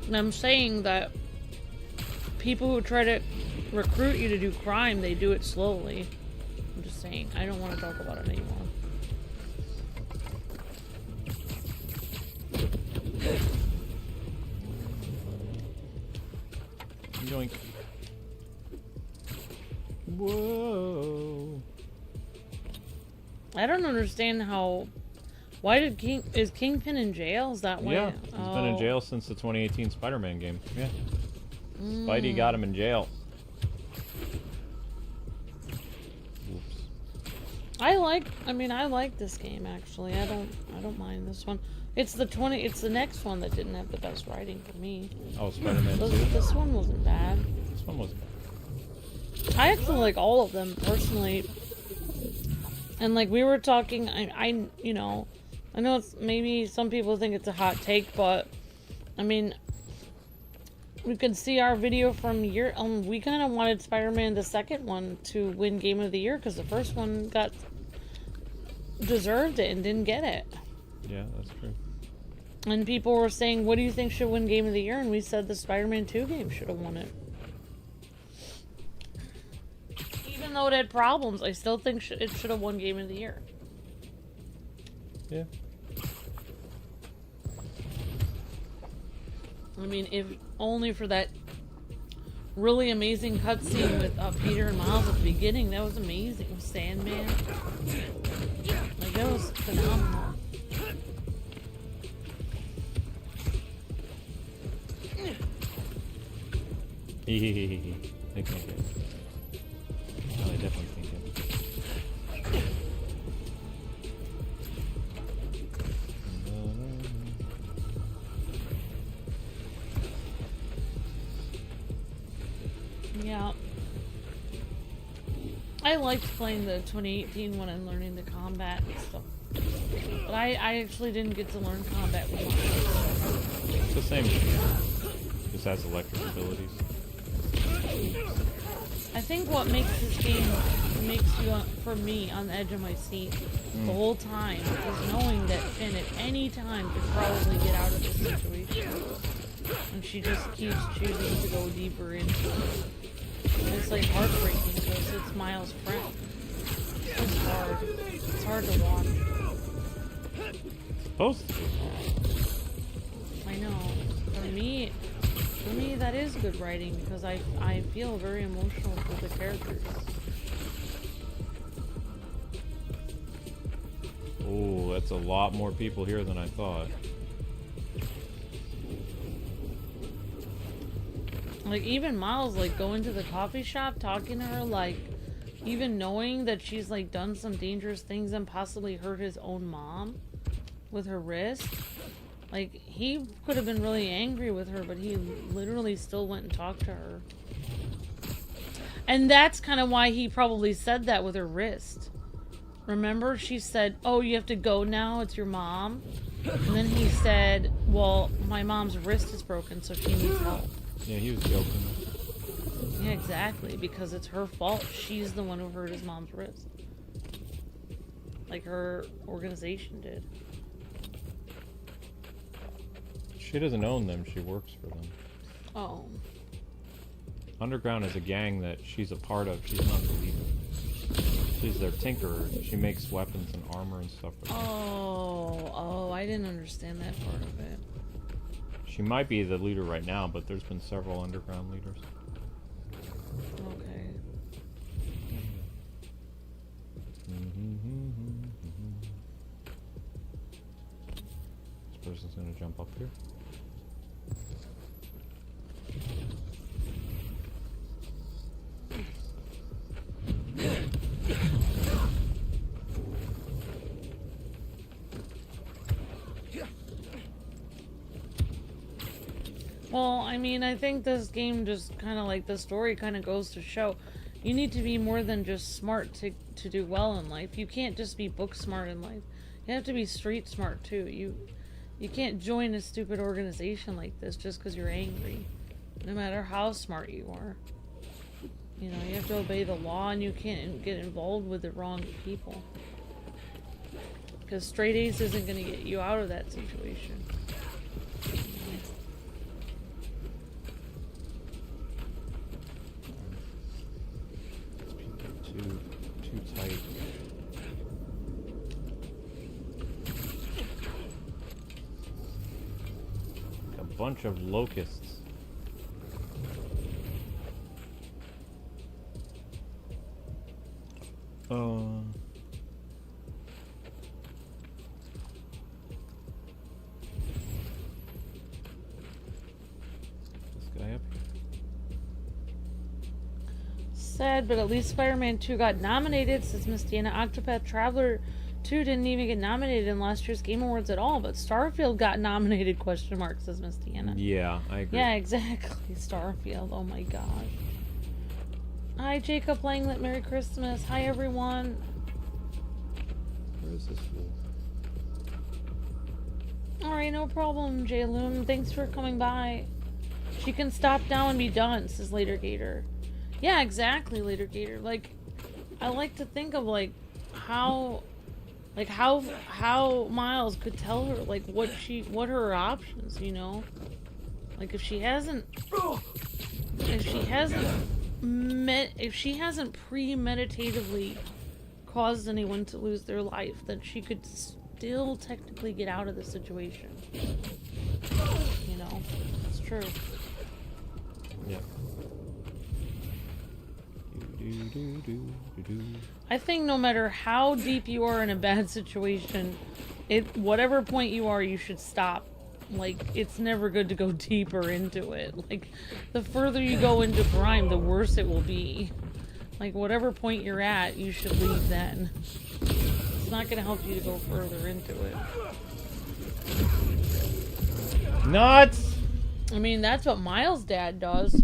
And I'm saying that people who try to recruit you to do crime, they do it slowly. I'm just saying. I don't want to talk about it anymore. Yoink. Whoa. I don't understand how... Why did is Kingpin in jail? Is that why? Yeah, he's been in jail since the 2018 Spider-Man game. Yeah. Spidey got him in jail. Oops. I like this game actually. I don't mind this one. It's the next one that didn't have the best writing for me. Oh, Spider-Man 2? This one wasn't bad. This one wasn't bad. I actually like all of them personally. And like we were talking, I you know, I know it's maybe some people think it's a hot take, but I mean, we could see our video from year. We kind of wanted Spider-Man the second one to win Game of the Year because the first one deserved it and didn't get it. Yeah, that's true. And people were saying, what do you think should win Game of the Year? And we said the Spider-Man 2 game should have won it. Even though it had problems, I still think it should have won Game of the Year. Yeah. I mean, if only for that really amazing cutscene with Peter and Miles at the beginning. That was amazing. With Sandman. Like, that was phenomenal. I think it. Oh, I definitely think it. Yeah. I liked playing the 2018 one and learning the combat and stuff. But I actually didn't get to learn combat with mine. It's the same. Just has electric abilities. I think what makes this game makes you, for me, on the edge of my seat the whole time is knowing that Finn at any time could probably get out of this situation. And she just keeps choosing to go deeper into it. And it's like heartbreaking because it's Miles' friend. It's hard. It's hard to watch. It's supposed to be. I know. For me, that is good writing because I feel very emotional for the characters. Oh, that's a lot more people here than I thought. Like, even Miles, like, going to the coffee shop, talking to her, like, even knowing that she's, like, done some dangerous things and possibly hurt his own mom with her wrist. Like, he could have been really angry with her, but he literally still went and talked to her. And that's kind of why he probably said that with her wrist. Remember? She said, oh, you have to go now? It's your mom? And then he said, well, my mom's wrist is broken, so she needs help. Yeah, he was joking. Yeah, exactly, because it's her fault. She's the one who hurt his mom's wrist. Like her organization did. She doesn't own them, she works for them. Oh. Underground is a gang that she's a part of. She's not the leader. She's their tinkerer. She makes weapons and armor and stuff for them. Oh, I didn't understand that part of it. She might be the leader right now, but there's been several underground leaders. Okay. This person's gonna jump up here. Well, I mean, I think this game just kind of like the story kind of goes to show you need to be more than just smart to do well in life. You can't just be book smart in life. You have to be street smart too. You can't join a stupid organization like this just because you're angry, no matter how smart you are. You know, you have to obey the law, and you can't get involved with the wrong people. Because straight A's isn't going to get you out of that situation. Too tight. A bunch of locusts. This guy up here. Sad, but at least Spider-Man 2 got nominated, says Miss Deanna. Octopath Traveler 2 didn't even get nominated in last year's Game Awards at all, but Starfield got nominated, question mark, says Miss Deanna. Yeah, I agree. Yeah, exactly. Starfield, oh my god. Hi, Jacob Langlet, Merry Christmas. Hi, everyone. Where is this fool? Alright, no problem, Jayloon. Thanks for coming by. She can stop now and be done, says Later Gator. Yeah, exactly, Later Gator. Like, I like to think of, like, how Miles could tell her, like, what her options, you know? Like, if she hasn't premeditatively caused anyone to lose their life, then she could still technically get out of the situation. You know? It's true. Yeah. I think no matter how deep you are in a bad situation, whatever point you are, you should stop. Like, it's never good to go deeper into it. Like, the further you go into crime, the worse it will be. Like, whatever point you're at, you should leave then. It's not going to help you to go further into it. Nuts! I mean, that's what Miles' dad does.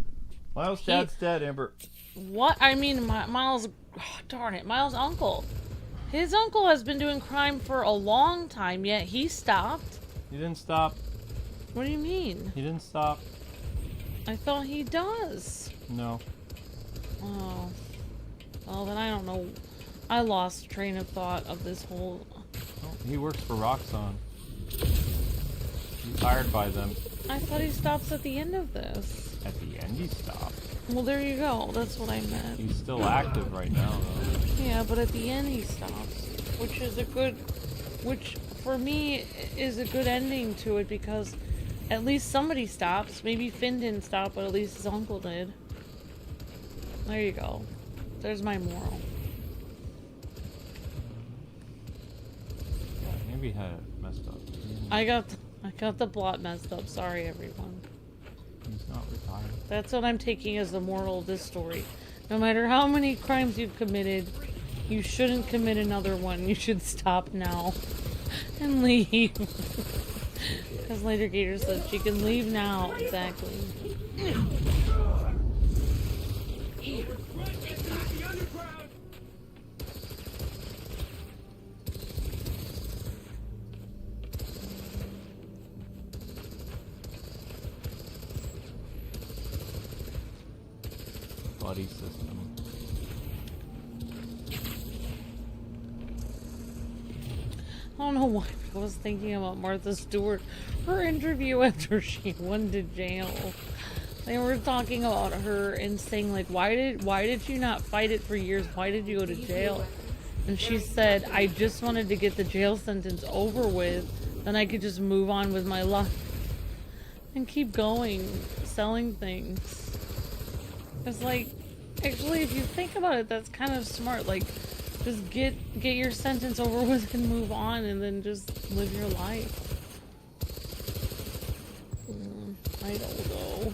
Miles' dad's dead, Amber. What? I mean, Miles... Oh, darn it. Miles' uncle. His uncle has been doing crime for a long time, yet he stopped. He didn't stop. What do you mean? He didn't stop. I thought he does. No. Oh. Well, then I don't know. I lost train of thought of this whole... Oh, he works for Roxxon. He's hired by them. I thought he stops at the end of this. At the end he stops. Well, there you go. That's what I meant. He's still active right now, though. Yeah, but at the end he stops. Which is a good... Which, for me, is a good ending to it, because at least somebody stops. Maybe Finn didn't stop, but at least his uncle did. There you go. There's my moral. Yeah, maybe he had it messed up. I got the plot messed up. Sorry, everyone. He's not retired. That's what I'm taking as the moral of this story. No matter how many crimes you've committed, you shouldn't commit another one. You should stop now and leave. Because Later Gator said she can leave now. Exactly. Buddy system. I don't know why I was thinking about Martha Stewart. Her interview after she went to jail. They were talking about her and saying, like, why did you not fight it for years? Why did you go to jail? And she said, I just wanted to get the jail sentence over with, then I could just move on with my life and keep going, selling things. It's like, actually, if you think about it, that's kind of smart. Like, just get your sentence over with and move on, and then just live your life. I don't know.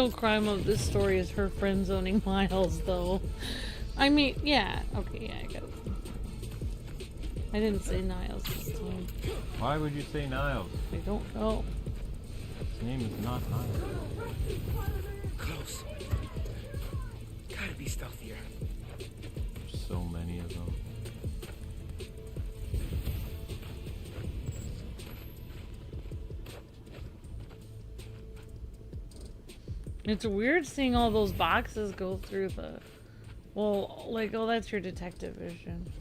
real crime of this story is her friend zoning Miles, though. I mean, yeah. Okay, yeah, I got it. I didn't say Niles this time. Why would you say Niles? I don't know. His name is not Niles. Close. Gotta be stealthier. There's so many of them. It's weird seeing all those boxes go through the... Well, like, oh, that's your detective vision.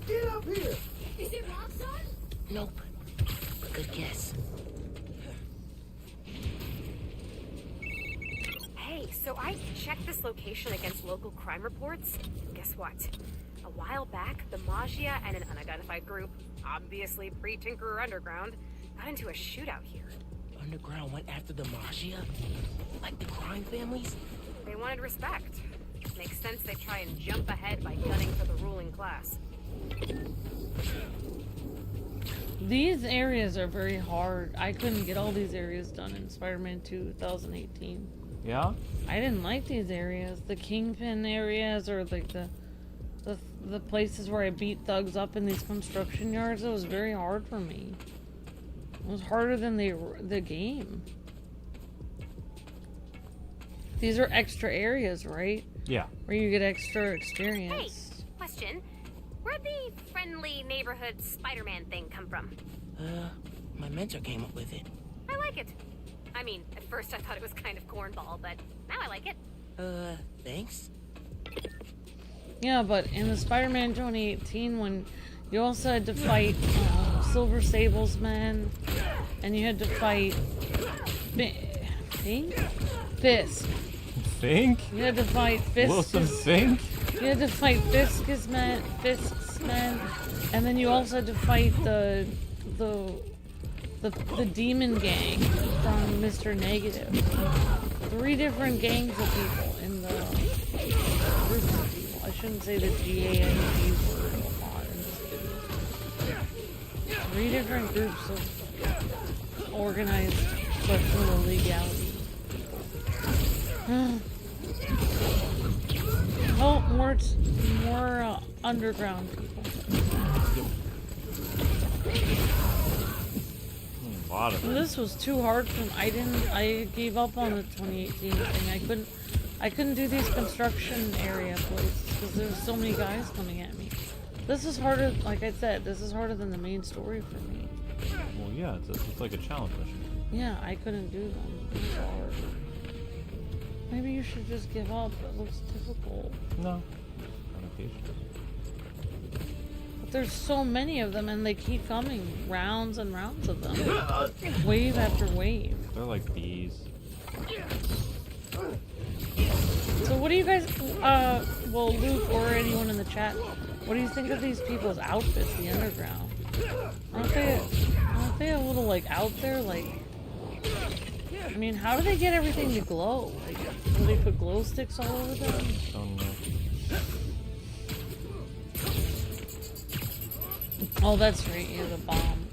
Get up here! Is it Roxxon? Nope. Good guess. Hey, so I checked this location against local crime reports. Guess what? A while back, the Magia and an unidentified group, obviously pre-Tinkerer Underground, got into a shootout here. Underground went after the Magia? Like the crime families? They wanted respect. Makes sense they try and jump ahead by gunning for the ruling class. These areas are very hard. I couldn't get all these areas done in Spider-Man 2018. Yeah? I didn't like these areas. The Kingpin areas, or like the places where I beat thugs up in these construction yards. It was very hard for me. It was harder than the game. These are extra areas, right? Yeah. Where you get extra experience. Hey, question. Where'd the friendly neighborhood Spider-Man thing come from? My mentor came up with it. I like it. I mean, at first I thought it was kind of cornball, but now I like it. Thanks? Yeah, but in the Spider-Man 2018, when you also had to fight Silver Sable's men, and you had to fight Fisk. Fink? You had to fight Fisk. Wilson Fink? You had to fight Fisk's men, and then you also had to fight the demon gang from Mr. Negative. 3 different gangs of people in the group of people. I shouldn't say the GANG word a lot in this video. 3 different groups of organized questionable legality. Oh, more underground people. A lot of them. This was too hard for me. I gave up on the 2018 thing. I couldn't do these construction area places because there's so many guys coming at me. This is harder, like I said, this is harder than the main story for me. Well, yeah, it's like a challenge mission. Yeah, I couldn't do them. It was hard. Maybe you should just give up. It looks difficult. No. On occasion. But there's so many of them and they keep coming. Rounds and rounds of them. Wave after wave. They're like bees. So what do you guys, well, Luke or anyone in the chat, what do you think of these people's outfits, the underground? Aren't they a little, like, out there, like... I mean, how do they get everything to glow? Like, do they put glow sticks all over them? Don't know. Oh, that's right, yeah, the bomb.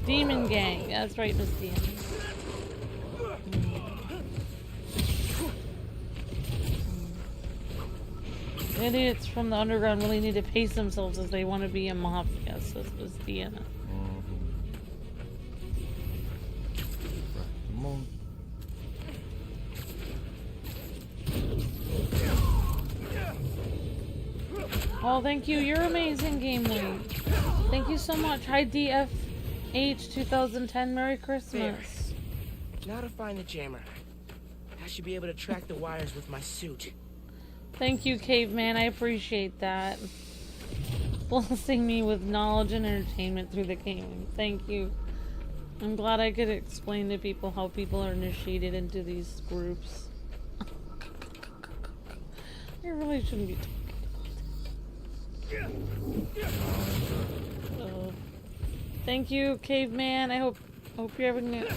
Demon Gang, yeah, that's right, Miss Demon. Idiots from the underground really need to pace themselves as they want to be a mafia, says Miss Deanna. Oh, thank you. You're amazing, Game Week. Thank you so much. Hi, DFH 2010. Merry Christmas. There. Now to find the jammer. I should be able to track the wires with my suit. Thank you, Caveman. I appreciate that. Blessing me with knowledge and entertainment through the game. Thank you. I'm glad I could explain to people how people are initiated into these groups. I really shouldn't be talking about it. Thank you, Caveman. I hope you're having a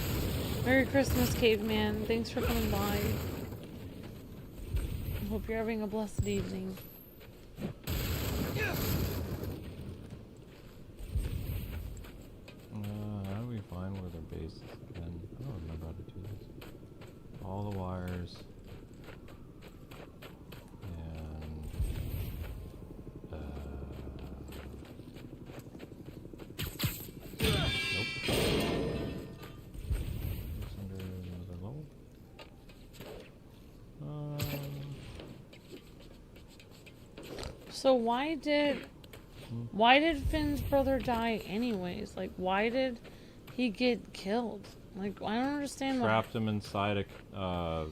Merry Christmas, Caveman. Thanks for coming by. I hope you're having a blessed evening. How do we find where their base is again? I don't remember how to do this. All the wires. So why did Finn's brother die anyways? Like, why did he get killed? Like, I don't understand. Trapped him inside the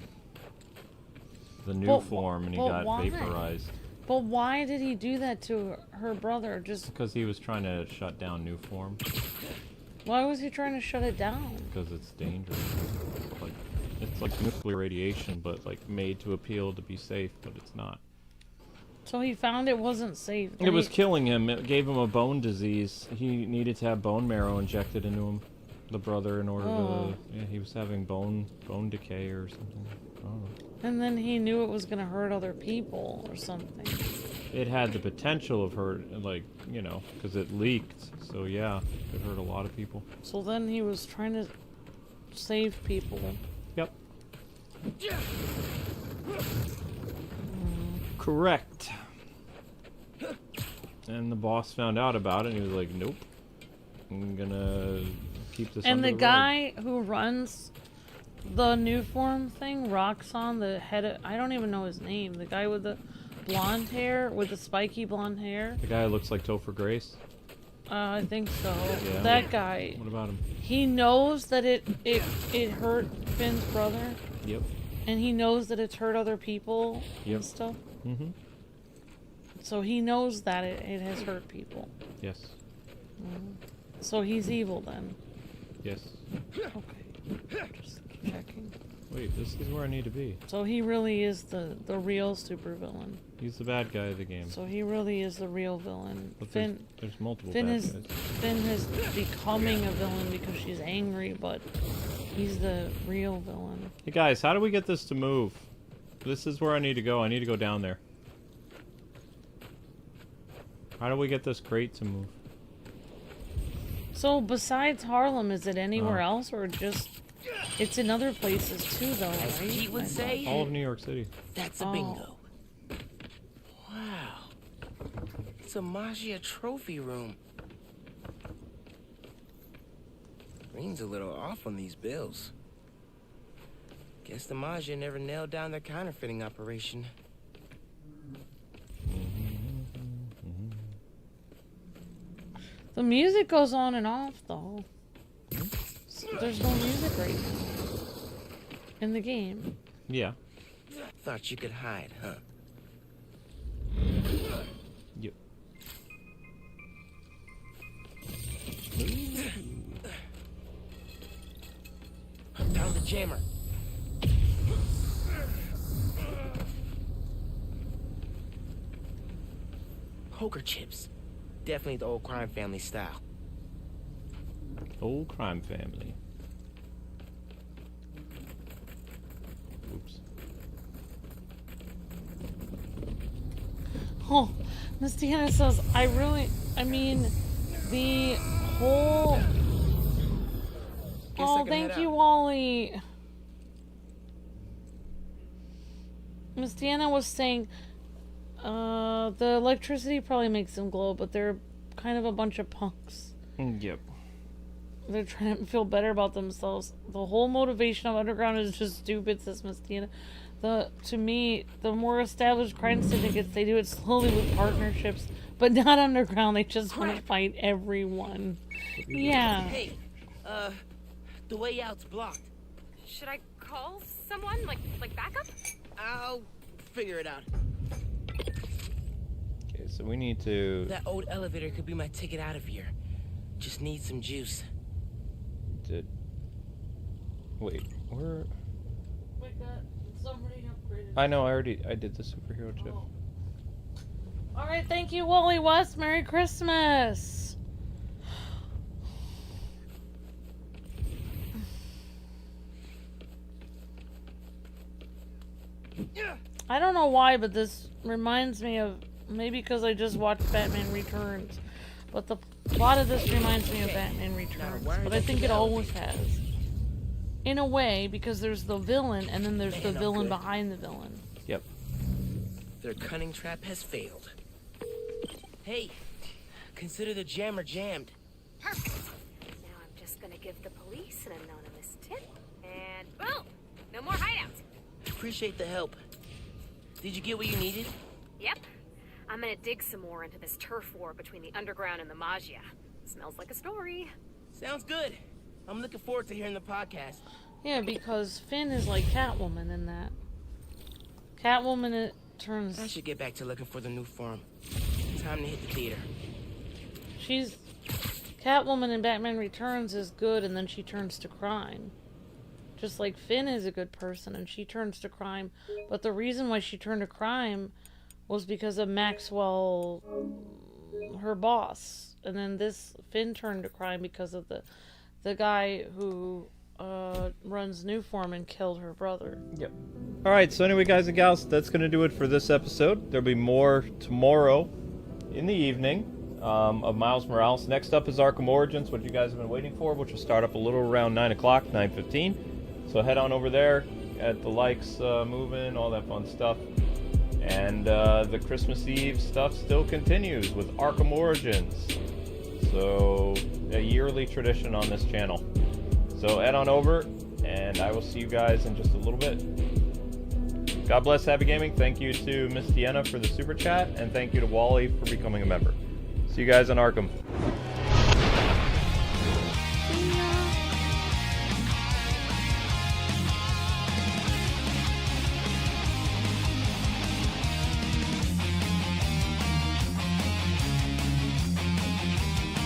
new form, and he got vaporized. But why did he do that to her brother? Just because he was trying to shut down new form. Why was he trying to shut it down? Because it's dangerous. It's like nuclear radiation, but like made to appeal to be safe, but it's not. So he found it wasn't safe. It was killing him. It gave him a bone disease. He needed to have bone marrow injected into him, the brother, in order to... Yeah, he was having bone decay or something. I don't know. And then he knew it was going to hurt other people or something. It had the potential of hurt, like, you know, because it leaked. So yeah, it hurt a lot of people. So then he was trying to save people. Yep. Correct. And the boss found out about it, and he was like, nope. I'm gonna keep this And under the guy who runs the new form thing, Roxxon, the head of, I don't even know his name. The guy with the blonde hair, with the spiky blonde hair. The guy who looks like Topher Grace? I think so. Yeah. That guy. What about him? He knows that it hurt Finn's brother. Yep. And he knows that it's hurt other people Yep. and stuff. Mm-hmm. So he knows that it has hurt people. Yes. So he's evil then. Yes. Okay. Just checking. Wait, this is where I need to be. So he really is the real supervillain. He's the bad guy of the game. So he really is the real villain. But Finn, there's multiple Finn bad is guys. Finn is becoming a villain because she's angry, but he's the real villain. Hey guys, how do we get this to move? This is where I need to go. I need to go down there. How do we get this crate to move? So besides Harlem, is it anywhere else or just... It's in other places too, though, right? As Pete would say, all of New York City. That's a bingo. Wow. It's a Magia trophy room. Green's a little off on these bills. Guess the Magia never nailed down their counterfeiting operation. The music goes on and off, though. So there's no music right now in the game. Yeah. Thought you could hide, huh? Yep. Found the jammer. Poker chips. Definitely the old crime family style. Old crime family. Oops. Oh, Miss Deanna says, I mean, the whole... Oh, thank you, Wally. Miss Deanna was saying, the electricity probably makes them glow, but they're kind of a bunch of punks. Yep. They're trying to feel better about themselves. The whole motivation of Underground is just stupid, says Miss Deanna. To me, the more established crime syndicates, they do it slowly with partnerships, but not Underground. They just want to fight everyone. Yeah. Hey, the way out's blocked. Should I call someone? Like backup? I'll figure it out. Okay, so we need to... That old elevator could be my ticket out of here. Just need some juice. To Wait, where? Somebody upgraded. I know, I did the superhero chip. Oh. Alright, thank you, Wally West. Merry Christmas. I don't know why, but this reminds me of, maybe because I just watched Batman Returns, but the plot of this reminds me of Batman Returns, but I think it always has. In a way, because there's the villain, and then there's the villain behind the villain. Yep. Their cunning trap has failed. Hey, consider the jammer jammed. Perfect. Now I'm just gonna give the police an anonymous tip, and boom! No more hideouts. Appreciate the help. Did you get what you needed? Yep. I'm gonna dig some more into this turf war between the underground and the Magia. Smells like a story. Sounds good. I'm looking forward to hearing the podcast. Yeah, because Finn is like Catwoman in that. Catwoman, it turns... I should get back to looking for the new farm. Time to hit the theater. She's... Catwoman in Batman Returns is good, and then she turns to crime. Just like Finn is a good person, and she turns to crime. But the reason why she turned to crime was because of Maxwell, her boss. And then this Finn turned to crime because of the guy who runs Newform and killed her brother. Yep. Alright, so anyway, guys and gals, that's going to do it for this episode. There'll be more tomorrow in the evening of Miles Morales. Next up is Arkham Origins, what you guys have been waiting for, which will start up a little around 9 o'clock, 9:15. So head on over there, get the likes moving, all that fun stuff. And the Christmas Eve stuff still continues with Arkham Origins. So, a yearly tradition on this channel. So head on over, and I will see you guys in just a little bit. God bless Happy Gaming. Thank you to Miss Deanna for the super chat, and thank you to Wally for becoming a member. See you guys on Arkham.